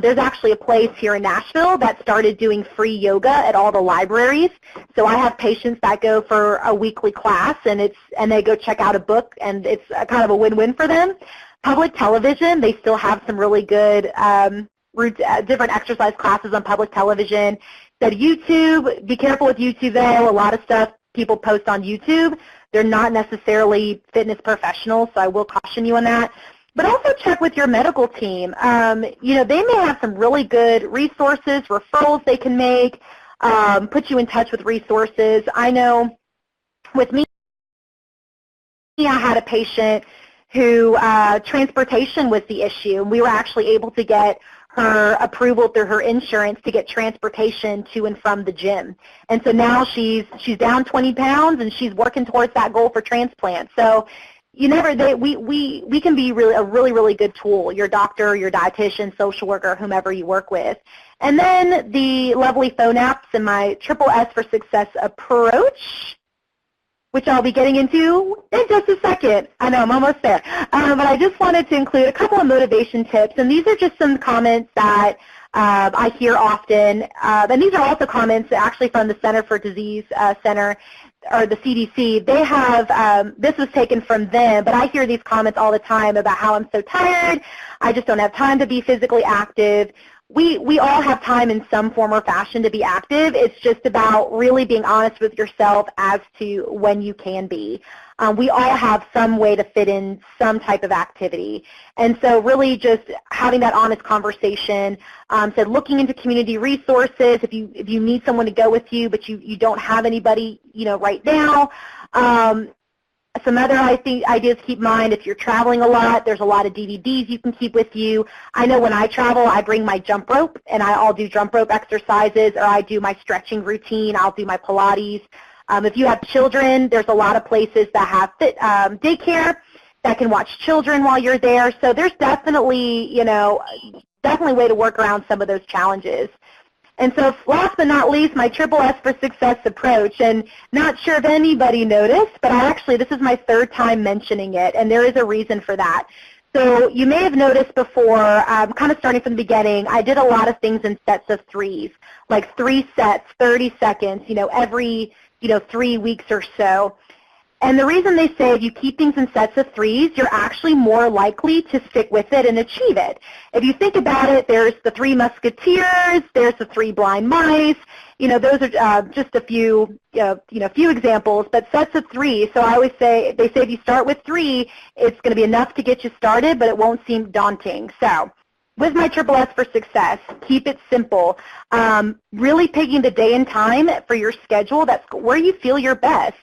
There's actually a place here in Nashville that started doing free yoga at all the libraries. So I have patients that go for a weekly class, and they go check out a book, and it's kind of a win-win for them. Public television, they still have some really good different exercise classes on public television. So YouTube, be careful with YouTube though. A lot of stuff people post on YouTube, they're not necessarily fitness professionals, so I will caution you on that. But also check with your medical team. They may have some really good resources, referrals they can make, put you in touch with resources. I know with me, I had a patient who transportation was the issue. We were actually able to get her approval through her insurance to get transportation to and from the gym. And so now she's down 20 pounds and she's working towards that goal for transplant. So we can be a really good tool, your doctor, your dietitian, social worker, whomever you work with. And then the lovely phone apps and my Triple S for Success approach, which I'll be getting into in just a second. I know, I'm almost there. But I just wanted to include a couple of motivation tips, and these are just some comments that I hear often. And these are also comments actually from the Center for Disease Center, or the CDC. They have, this was taken from them, but I hear these comments all the time about how I'm so tired, I just don't have time to be physically active. We all have time in some form or fashion to be active. It's just about really being honest with yourself as to when you can be. We all have some way to fit in some type of activity. And so really just having that honest conversation, looking into community resources, if you need someone to go with you but you don't have anybody right now. Some other ideas to keep in mind, if you're traveling a lot, there's a lot of DVDs you can keep with you. I know when I travel, I bring my jump rope, and I'll do jump rope exercises, or I do my stretching routine, I'll do my Pilates. If you have children, there's a lot of places that have daycare that can watch children while you're there. So there's definitely, definitely a way to work around some of those challenges. And so last but not least, my Triple S for Success approach, and not sure if anybody noticed, but this is my third time mentioning it, and there is a reason for that. So you may have noticed before, kind of starting from the beginning, I did a lot of things in sets of threes, like 3 sets, 30 seconds, every 3 weeks or so. And the reason they say if you keep things in sets of threes, you're actually more likely to stick with it and achieve it. If you think about it, there's the 3 Musketeers, there's the 3 Blind Mice. Those are just a few, few examples, but sets of 3. So I always say, they say if you start with 3, it's going to be enough to get you started, but it won't seem daunting. So with my Triple S for Success, keep it simple. Really picking the day and time for your schedule, that's where you feel your best.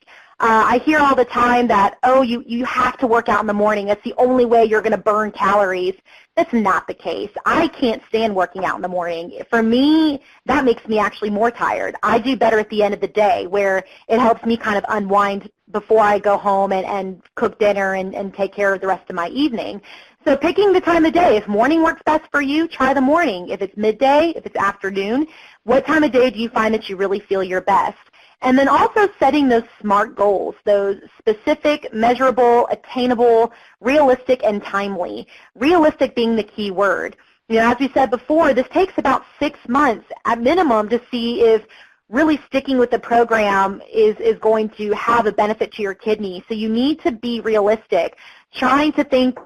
I hear all the time that, you have to work out in the morning. That's the only way you're going to burn calories. That's not the case. I can't stand working out in the morning. For me, that makes me actually more tired. I do better at the end of the day, where it helps me kind of unwind before I go home and cook dinner and take care of the rest of my evening. So picking the time of day, if morning works best for you, try the morning. If it's midday, if it's afternoon, what time of day do you find that you really feel your best? And then also setting those SMART goals, those specific, measurable, attainable, realistic, and timely. Realistic being the key word. As we said before, this takes about 6 months at minimum to see if really sticking with the program is going to have a benefit to your kidney. So you need to be realistic. Trying to think,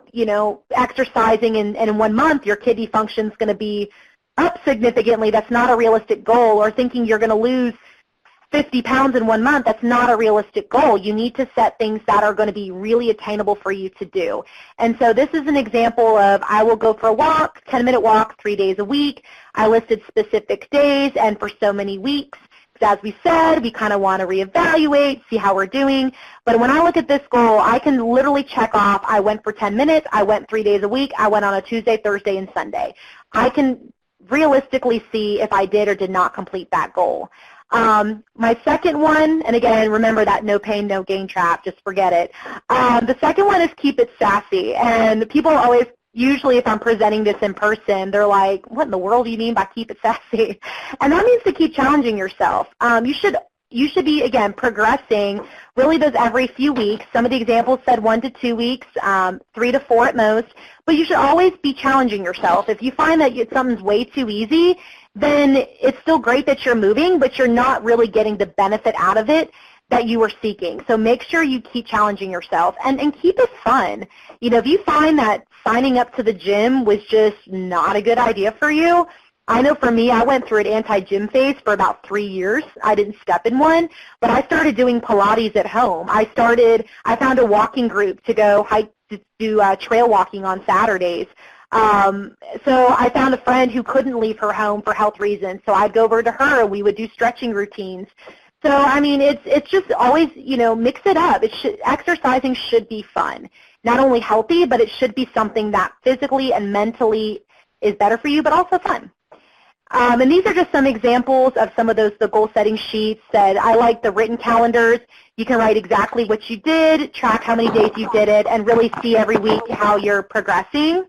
exercising and in 1 month your kidney function is going to be up significantly, that's not a realistic goal. Or thinking you're going to lose 50 pounds in 1 month, that's not a realistic goal. You need to set things that are going to be really attainable for you to do. And so this is an example of I will go for a walk, 10-minute walk, 3 days a week. I listed specific days and for so many weeks. As we said, we kind of want to reevaluate, see how we're doing. But when I look at this goal, I can literally check off, I went for 10 minutes, I went 3 days a week, I went on a Tuesday, Thursday, and Sunday. I can realistically see if I did or did not complete that goal. My second one, and again, remember that no pain, no gain trap, just forget it. The second one is keep it sassy. And people always, usually if I'm presenting this in person, they're like, what in the world do you mean by keep it sassy? And that means to keep challenging yourself. You should be, again, progressing really those every few weeks. Some of the examples said 1 to 2 weeks, 3 to 4 at most. But you should always be challenging yourself. If you find that something's way too easy, then it's still great that you're moving, but you're not really getting the benefit out of it that you were seeking. So make sure you keep challenging yourself and keep it fun. You know, if you find that signing up to the gym was just not a good idea for you, I know for me, I went through an anti-gym phase for about 3 years. I didn't step in one, but I started doing Pilates at home. I found a walking group to go do trail walking on Saturdays. So I found a friend who couldn't leave her home for health reasons, so I'd go over to her and we would do stretching routines. So, I mean, it's just always, you know, mix it up. Exercising should be fun. Not only healthy, but it should be something that physically and mentally is better for you, but also fun. And these are just some examples of some of the goal-setting sheets that I like the written calendars. You can write exactly what you did, track how many days you did it, and really see every week how you're progressing.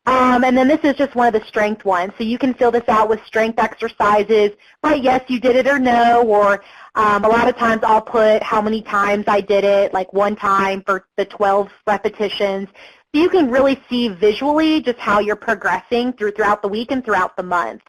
And then this is just one of the strength ones. So you can fill this out with strength exercises, right, yes, you did it or no, or a lot of times I'll put how many times I did it, like 1 time for the 12 repetitions. So you can really see visually just how you're progressing throughout the week and throughout the month.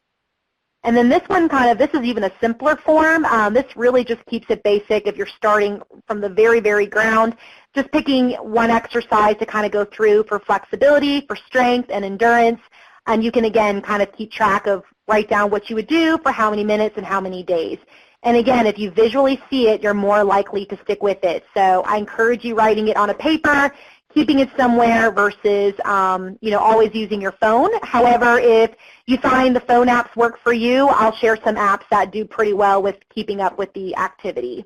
And then this one this is even a simpler form. This really just keeps it basic if you're starting from the very, very ground. Just picking one exercise to kind of go through for flexibility, for strength and endurance. And you can, again, kind of keep track of, write down what you would do for how many minutes and how many days. And again, if you visually see it, you're more likely to stick with it. So I encourage you writing it on a paper, keeping it somewhere versus, you know, always using your phone. However, if you find the phone apps work for you, I'll share some apps that do pretty well with keeping up with the activity.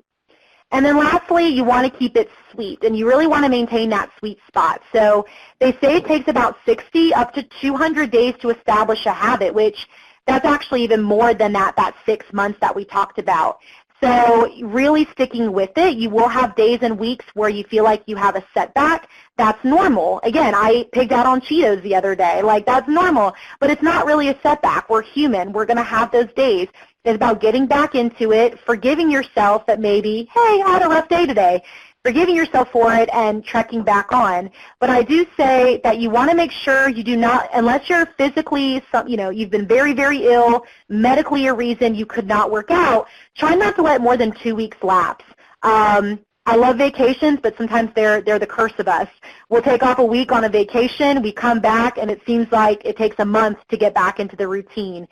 And then lastly, you want to keep it sweet, and you really want to maintain that sweet spot. So they say it takes about 60 up to 200 days to establish a habit, which that's actually even more than that 6 months that we talked about. So really sticking with it, you will have days and weeks where you feel like you have a setback. That's normal. Again, I pigged out on Cheetos the other day. Like, that's normal, but it's not really a setback. We're human. We're going to have those days. It's about getting back into it, forgiving yourself that maybe, hey, I had a rough day today. Forgiving yourself for it and trekking back on. But I do say that you want to make sure you do not, unless you're physically, you know, you've been very, very ill, medically a reason you could not work out, try not to let more than 2 weeks lapse. I love vacations, but sometimes they're the curse of us. We'll take off a week on a vacation, we come back, and it seems like it takes a month to get back into the routine.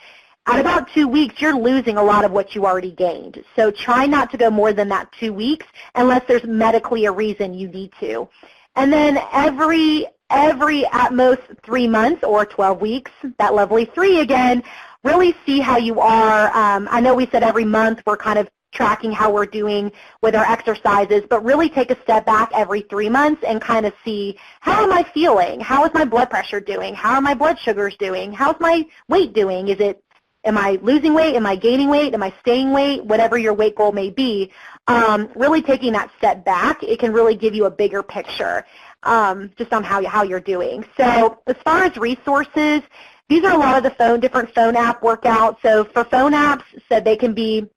At about 2 weeks, you're losing a lot of what you already gained. So try not to go more than that 2 weeks unless there's medically a reason you need to. And then every at most 3 months or 12 weeks, that lovely 3 again, really see how you are. I know we said every month we're kind of tracking how we're doing with our exercises, but really take a step back every 3 months and kind of see, how am I feeling? How is my blood pressure doing? How are my blood sugars doing? How's my weight doing? Am I losing weight? Am I gaining weight? Am I staying weight? Whatever your weight goal may be, really taking that step back, it can really give you a bigger picture just on how you're doing. So as far as resources, these are a lot of the different phone app workouts. So for phone apps, so they can be,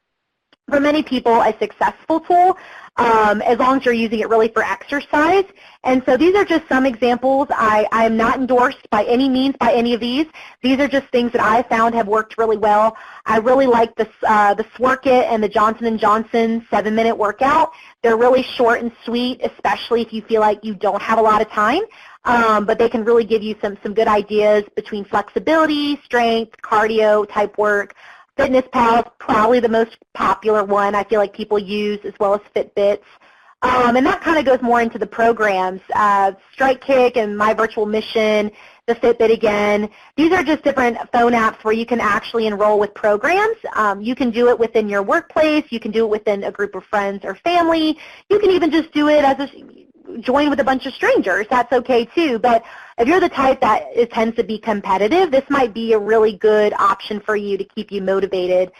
for many people, a successful tool as long as you're using it really for exercise. And so these are just some examples. I am not endorsed by any means by any of these. These are just things that I found have worked really well. I really like the Sworkit and the Johnson & Johnson 7-minute workout. They're really short and sweet, especially if you feel like you don't have a lot of time. But they can really give you some good ideas between flexibility, strength, cardio type work. FitnessPal is probably the most popular one I feel like people use, as well as Fitbits. And that kind of goes more into the programs. Strike Kick and My Virtual Mission, the Fitbit again. These are just different phone apps where you can actually enroll with programs. You can do it within your workplace. You can do it within a group of friends or family. You can even just do it as join with a bunch of strangers. That's okay too. But if you're the type that tends to be competitive, this might be a really good option for you to keep you motivated.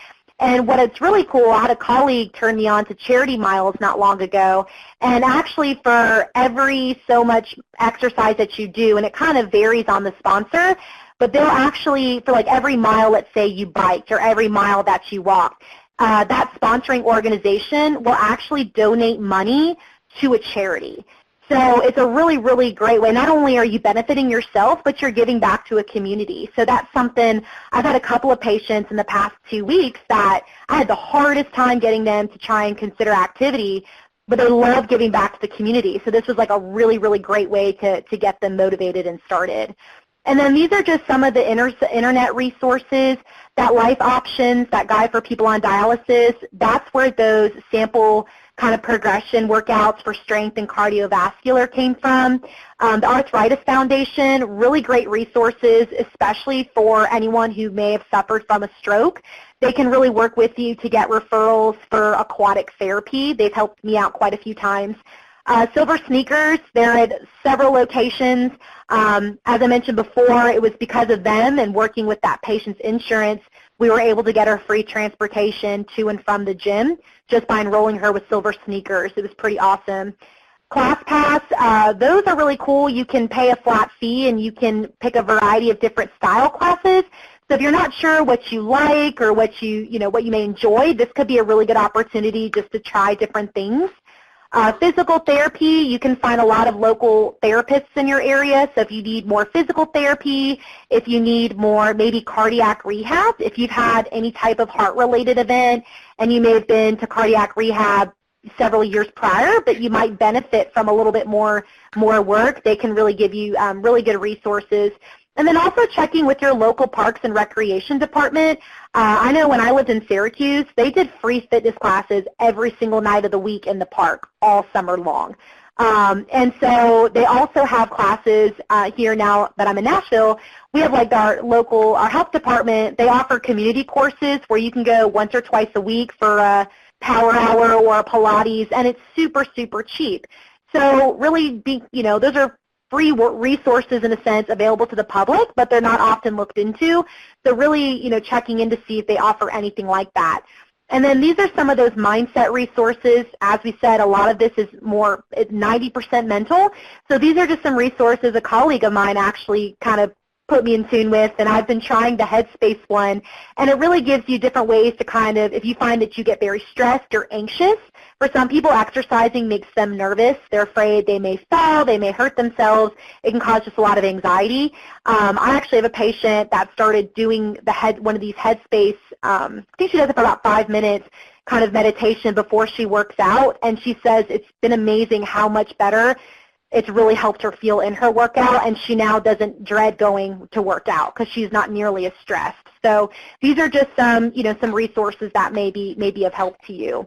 And what it's really cool, I had a colleague turn me on to Charity Miles not long ago, and actually for every so much exercise that you do, and it kind of varies on the sponsor, but they'll actually, for like every mile, let's say you biked, or every mile that you walked, that sponsoring organization will actually donate money to a charity. So it's a really, really great way. Not only are you benefiting yourself, but you're giving back to a community. So that's something, I've had a couple of patients in the past 2 weeks that I had the hardest time getting them to try and consider activity, but they love giving back to the community. So this was like a really, really great way to get them motivated and started. And then these are just some of the internet resources, that Life Options, that guide for people on dialysis. That's where those sample kind of progression workouts for strength and cardiovascular came from. The Arthritis Foundation, really great resources, especially for anyone who may have suffered from a stroke. They can really work with you to get referrals for aquatic therapy. They've helped me out quite a few times. Silver Sneakers, they're at several locations. As I mentioned before, it was because of them and working with that patient's insurance, we were able to get her free transportation to and from the gym just by enrolling her with Silver Sneakers. It was pretty awesome. ClassPass, those are really cool. You can pay a flat fee and you can pick a variety of different style classes. So if you're not sure what you like or what you may enjoy, this could be a really good opportunity just to try different things. Physical therapy, you can find a lot of local therapists in your area. So if you need more physical therapy, if you need more maybe cardiac rehab, if you've had any type of heart-related event and you may have been to cardiac rehab several years prior, but you might benefit from a little bit more work, they can really give you really good resources. And then also checking with your local parks and recreation department. I know when I lived in Syracuse, they did free fitness classes every single night of the week in the park all summer long. And so they also have classes here now that I'm in Nashville. We have like our health department, they offer community courses where you can go once or twice a week for a power hour or a Pilates, and it's super, super cheap. So really, those are free resources in a sense available to the public, but they're not often looked into. So really, checking in to see if they offer anything like that. And then these are some of those mindset resources. As we said, a lot of this is it's 90% mental. So these are just some resources a colleague of mine actually kind of put me in tune with, and I've been trying the Headspace one, and it really gives you different ways to kind of, if you find that you get very stressed or anxious, for some people exercising makes them nervous, they're afraid they may fall, they may hurt themselves, it can cause just a lot of anxiety. I actually have a patient that started doing one of these Headspace, I think she does it for about 5 minutes, kind of meditation before she works out, and she says it's been amazing how much better it's really helped her feel in her workout, and she now doesn't dread going to work out because she's not nearly as stressed. So these are just some resources that may be of help to you.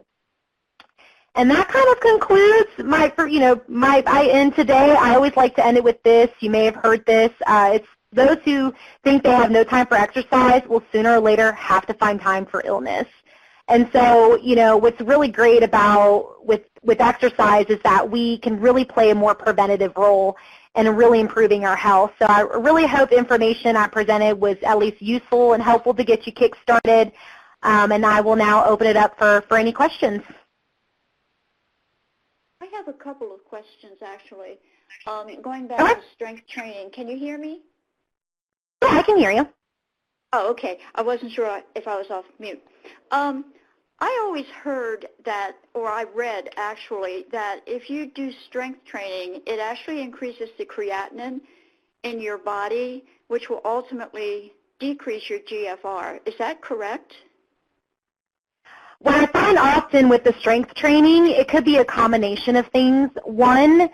And that kind of concludes I end today. I always like to end it with this. You may have heard this. It's those who think they have no time for exercise will sooner or later have to find time for illness. And so, what's really great about with exercise is that we can really play a more preventative role in really improving our health. So I really hope the information I presented was at least useful and helpful to get you kick-started. And I will now open it up for any questions. I have a couple of questions, actually. Going back to strength training, can you hear me? Yeah, I can hear you. Oh, okay. I wasn't sure if I was off mute. I always heard that, or I read actually, that if you do strength training, it actually increases the creatinine in your body, which will ultimately decrease your GFR. Is that correct? What I find often with the strength training, it could be a combination of things. One,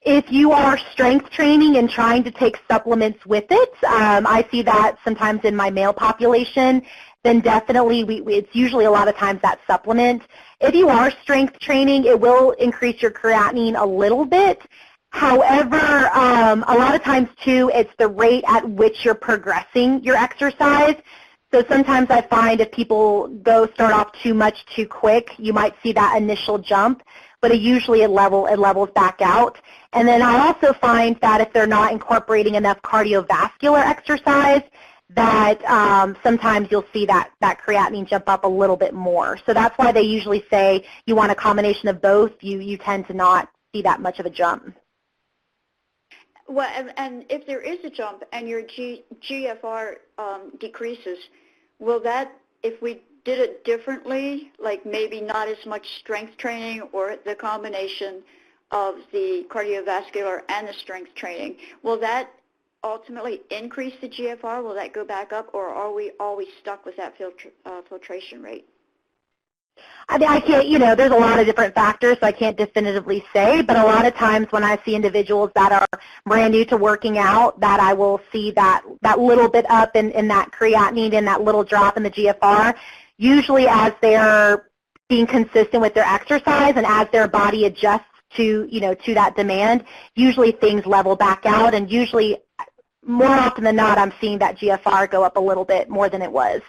if you are strength training and trying to take supplements with it, I see that sometimes in my male population, then definitely it's usually a lot of times that supplement. If you are strength training, it will increase your creatinine a little bit. However, a lot of times too, it's the rate at which you're progressing your exercise. So sometimes I find if people start off too much too quick, you might see that initial jump, but it levels back out. And then I also find that if they're not incorporating enough cardiovascular exercise, that sometimes you'll see that creatinine jump up a little bit more. So that's why they usually say you want a combination of both. You tend to not see that much of a jump. Well, and if there is a jump and your GFR decreases, will that, if we did it differently, like maybe not as much strength training or the combination of the cardiovascular and the strength training, will that ultimately increase the GFR? Will that go back up, or are we always stuck with that filtration rate? I can't, there's a lot of different factors, so I can't definitively say, but a lot of times when I see individuals that are brand new to working out, that I will see that little bit up in that creatinine and that little drop in the GFR, usually as they're being consistent with their exercise and as their body adjusts to that demand, usually things level back out, and usually more often than not I'm seeing that GFR go up a little bit more than it was.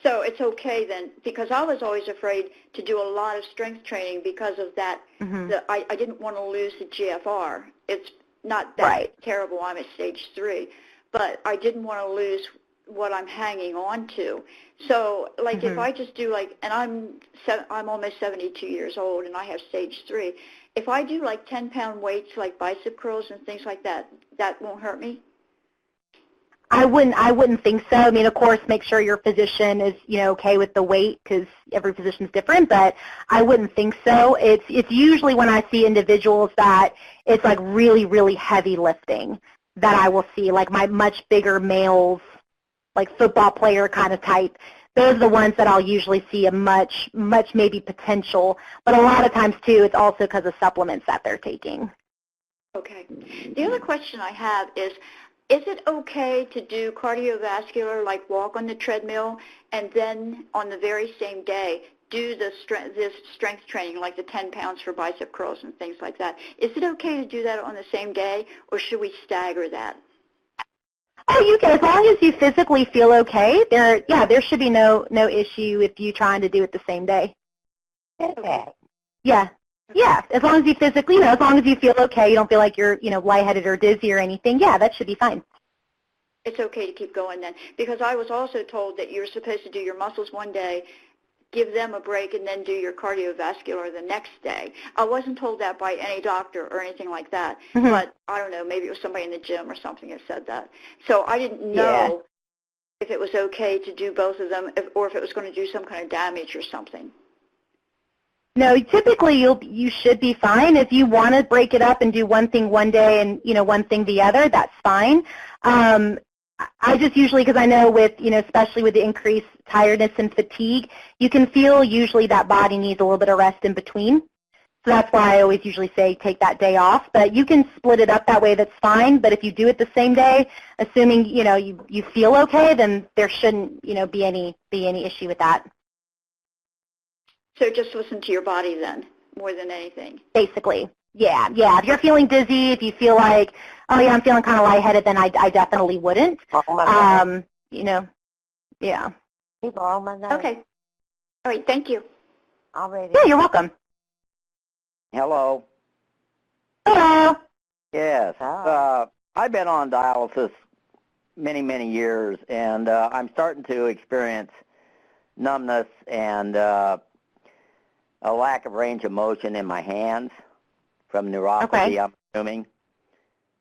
So it's okay then, because I was always afraid to do a lot of strength training because of that. Mm-hmm. I didn't want to lose the GFR. It's not that terrible. I'm at stage 3, but I didn't want to lose what I'm hanging on to. So, like, if I just do and I'm almost 72 years old and I have stage 3. If I do 10-pound weights like bicep curls and things like that, that won't hurt me? I wouldn't think so. I mean, of course, make sure your physician is, okay with the weight, because every physician is different, but I wouldn't think so. It's usually when I see individuals that it's really, really heavy lifting that I will see, my much bigger males, football player kind of type. Those are the ones that I'll usually see a much maybe potential, but a lot of times too, it's also because of supplements that they're taking. Okay. The other question I have is it okay to do cardiovascular, like walk on the treadmill, and then on the very same day do this strength training, like the 10 pounds for bicep curls and things like that? Is it okay to do that on the same day, or should we stagger that? Oh, you can, as long as you physically feel okay. There should be no issue with you trying to do it the same day. Okay. Yeah. Yeah, as long as you physically, as long as you feel okay, you don't feel like you're, lightheaded or dizzy or anything, yeah, that should be fine. It's okay to keep going then, because I was also told that you're supposed to do your muscles one day, give them a break, and then do your cardiovascular the next day. I wasn't told that by any doctor or anything like that, but I don't know, maybe it was somebody in the gym or something that said that. So I didn't know if it was okay to do both of them, or if it was going to do some kind of damage or something. No, typically you should be fine. If you want to break it up and do one thing one day and, one thing the other, that's fine. I just usually, because I know with, especially with the increased tiredness and fatigue, you can feel usually that body needs a little bit of rest in between. So that's why I always usually say take that day off. But you can split it up that way, that's fine. But if you do it the same day, assuming, you feel okay, then there shouldn't, be any issue with that. So just listen to your body then, more than anything. Basically, yeah. If you're feeling dizzy, if you feel like, oh yeah, I'm feeling kind of lightheaded, then I definitely wouldn't. Yeah. Okay. All right, thank you. Alrighty. Yeah, you're welcome. Hello. Hello. Yes. I've been on dialysis many, many years, and I'm starting to experience numbness and a lack of range of motion in my hands from neuropathy, I'm assuming.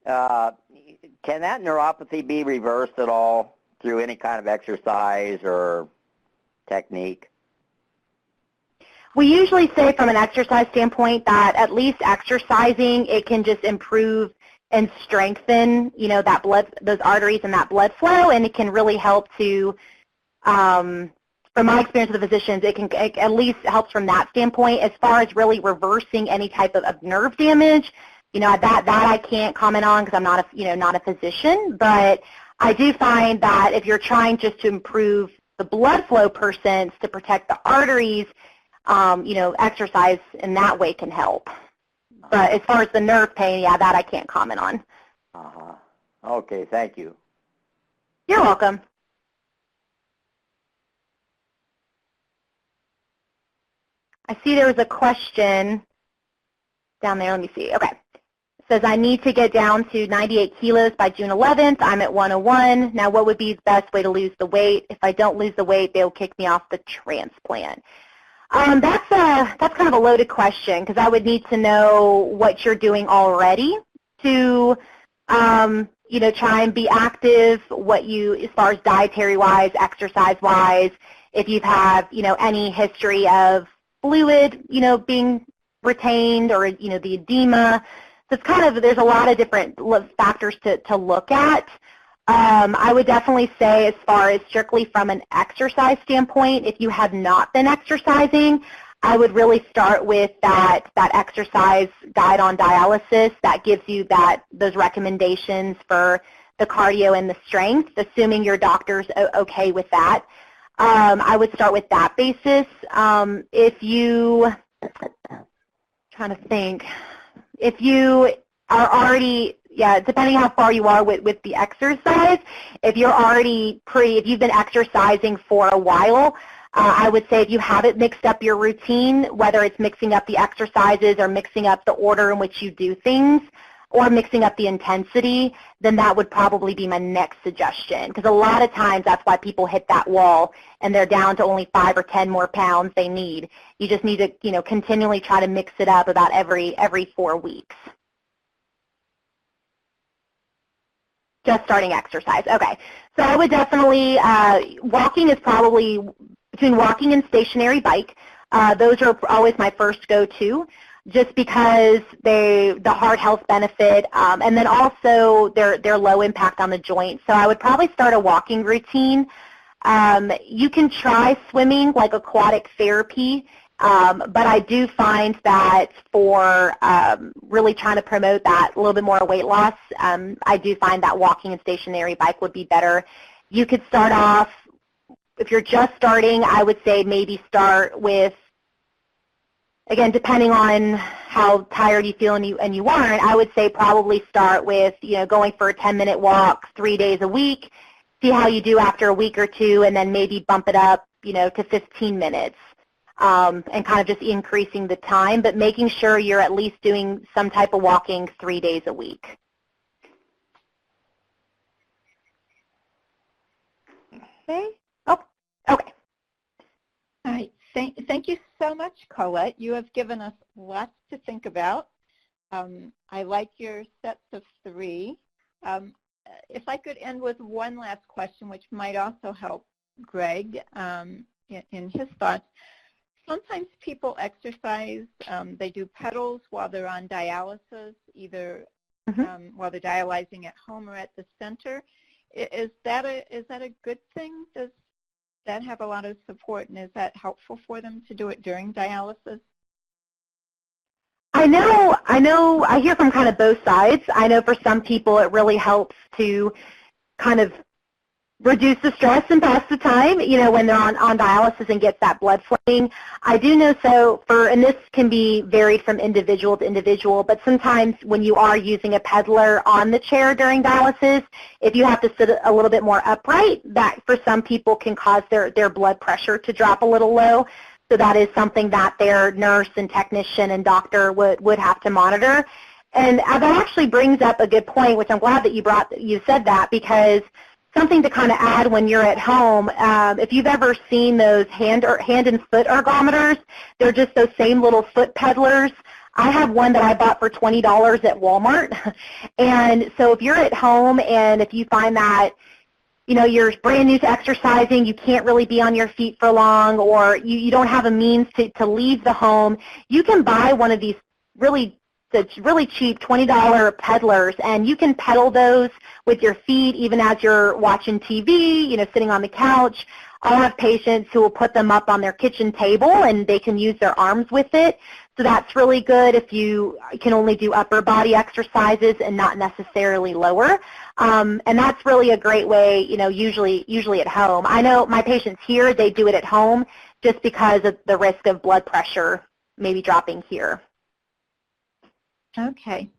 Can that neuropathy be reversed at all through any kind of exercise or technique? We usually say from an exercise standpoint that at least exercising, it can just improve and strengthen, those arteries and that blood flow, and it can really help to, from my experience with the physicians, it at least helps from that standpoint. As far as really reversing any type of nerve damage, that I can't comment on because I'm not a physician. But I do find that if you're trying just to improve the blood flow percents to protect the arteries, exercise in that way can help. But as far as the nerve pain, yeah, that I can't comment on. Uh-huh. Okay, thank you. You're welcome. I see there was a question down there. Let me see. Okay. It says, I need to get down to 98 kilos by June 11th. I'm at 101. Now, what would be the best way to lose the weight? If I don't lose the weight, they'll kick me off the transplant. That's kind of a loaded question because I would need to know what you're doing already to, try and be active, as far as dietary-wise, exercise-wise, if you've had, any history of fluid, being retained or, the edema. So it's there's a lot of different factors to look at. I would definitely say as far as strictly from an exercise standpoint, if you have not been exercising, I would really start with that exercise guide on dialysis that gives you those recommendations for the cardio and the strength, assuming your doctor's okay with that. I would start with that basis. If you are already, depending how far you are with the exercise, if you've been exercising for a while, I would say if you haven't mixed up your routine, whether it's mixing up the exercises or mixing up the order in which you do things, or mixing up the intensity, then that would probably be my next suggestion. Because a lot of times that's why people hit that wall and they're down to only 5 or 10 more pounds they need. You just need to, continually try to mix it up about every 4 weeks. Just starting exercise. Okay. So I would definitely, walking is probably between walking and stationary bike. Those are always my first go-to, just because the heart health benefit, and then also they're low impact on the joint. So I would probably start a walking routine. You can try swimming, like aquatic therapy, but I do find that for really trying to promote that a little bit more weight loss, I do find that walking and stationary bike would be better. You could start off, if you're just starting, I would say maybe start with, again, depending on how tired you feel and you aren't, I would say probably start with, going for a 10-minute walk 3 days a week, see how you do after a week or two, and then maybe bump it up, to 15 minutes, and kind of just increasing the time, but making sure you're at least doing some type of walking 3 days a week. Okay. Oh, okay. All right. Thank you so much, Collette. You have given us lots to think about. I like your sets of 3. If I could end with one last question, which might also help Greg in his thoughts. Sometimes people exercise, they do pedals while they're on dialysis, either while they're dialyzing at home or at the center. Is that a good thing? Does that have a lot of support, and is that helpful for them to do it during dialysis? I hear from kind of both sides. I know for some people it really helps to kind of reduce the stress and pass the time, when they're on dialysis and gets that blood flowing. I do know and this can be varied from individual to individual, but sometimes when you are using a peddler on the chair during dialysis, if you have to sit a little bit more upright, that for some people can cause their blood pressure to drop a little low. So that is something that their nurse and technician and doctor would have to monitor. And that actually brings up a good point, which I'm glad that you said that, because something to kind of add when you're at home, if you've ever seen those hand and foot ergometers, they're just those same little foot peddlers. I have one that I bought for $20 at Walmart. And so if you're at home and if you find that, you're brand new to exercising, you can't really be on your feet for long, or you don't have a means to leave the home, you can buy one of these really It's really cheap, $20 pedalers, and you can pedal those with your feet even as you're watching TV, sitting on the couch. I'll have patients who will put them up on their kitchen table and they can use their arms with it. So that's really good if you can only do upper body exercises and not necessarily lower. And that's really a great way, usually at home. I know my patients here, they do it at home just because of the risk of blood pressure maybe dropping here. Okay.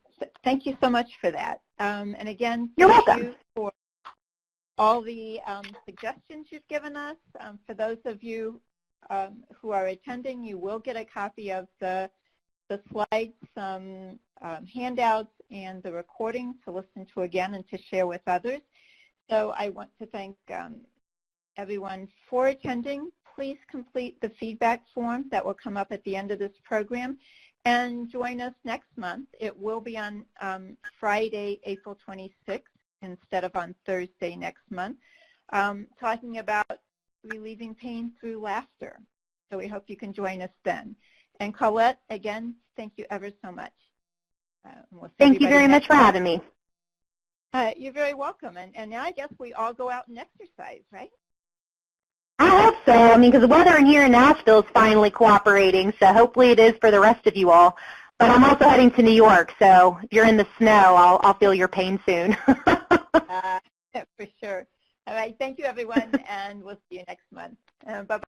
Thank you so much for that. And again, You're thank welcome. you for all the suggestions you've given us. For those of you who are attending, you will get a copy of the slides, some handouts, and the recording to listen to again and to share with others. So I want to thank everyone for attending. Please complete the feedback form that will come up at the end of this program. And join us next month. It will be on Friday, April 26th, instead of on Thursday next month, talking about relieving pain through laughter. So we hope you can join us then. And Collette, again, thank you ever so much. Thank you very much for having me. You're very welcome. And now I guess we all go out and exercise, right? I hope so. Because the weather in here in Nashville is finally cooperating, so hopefully it is for the rest of you all. But I'm also heading to New York, so if you're in the snow, I'll feel your pain soon. For sure. All right. Thank you, everyone, and we'll see you next month. Bye-bye.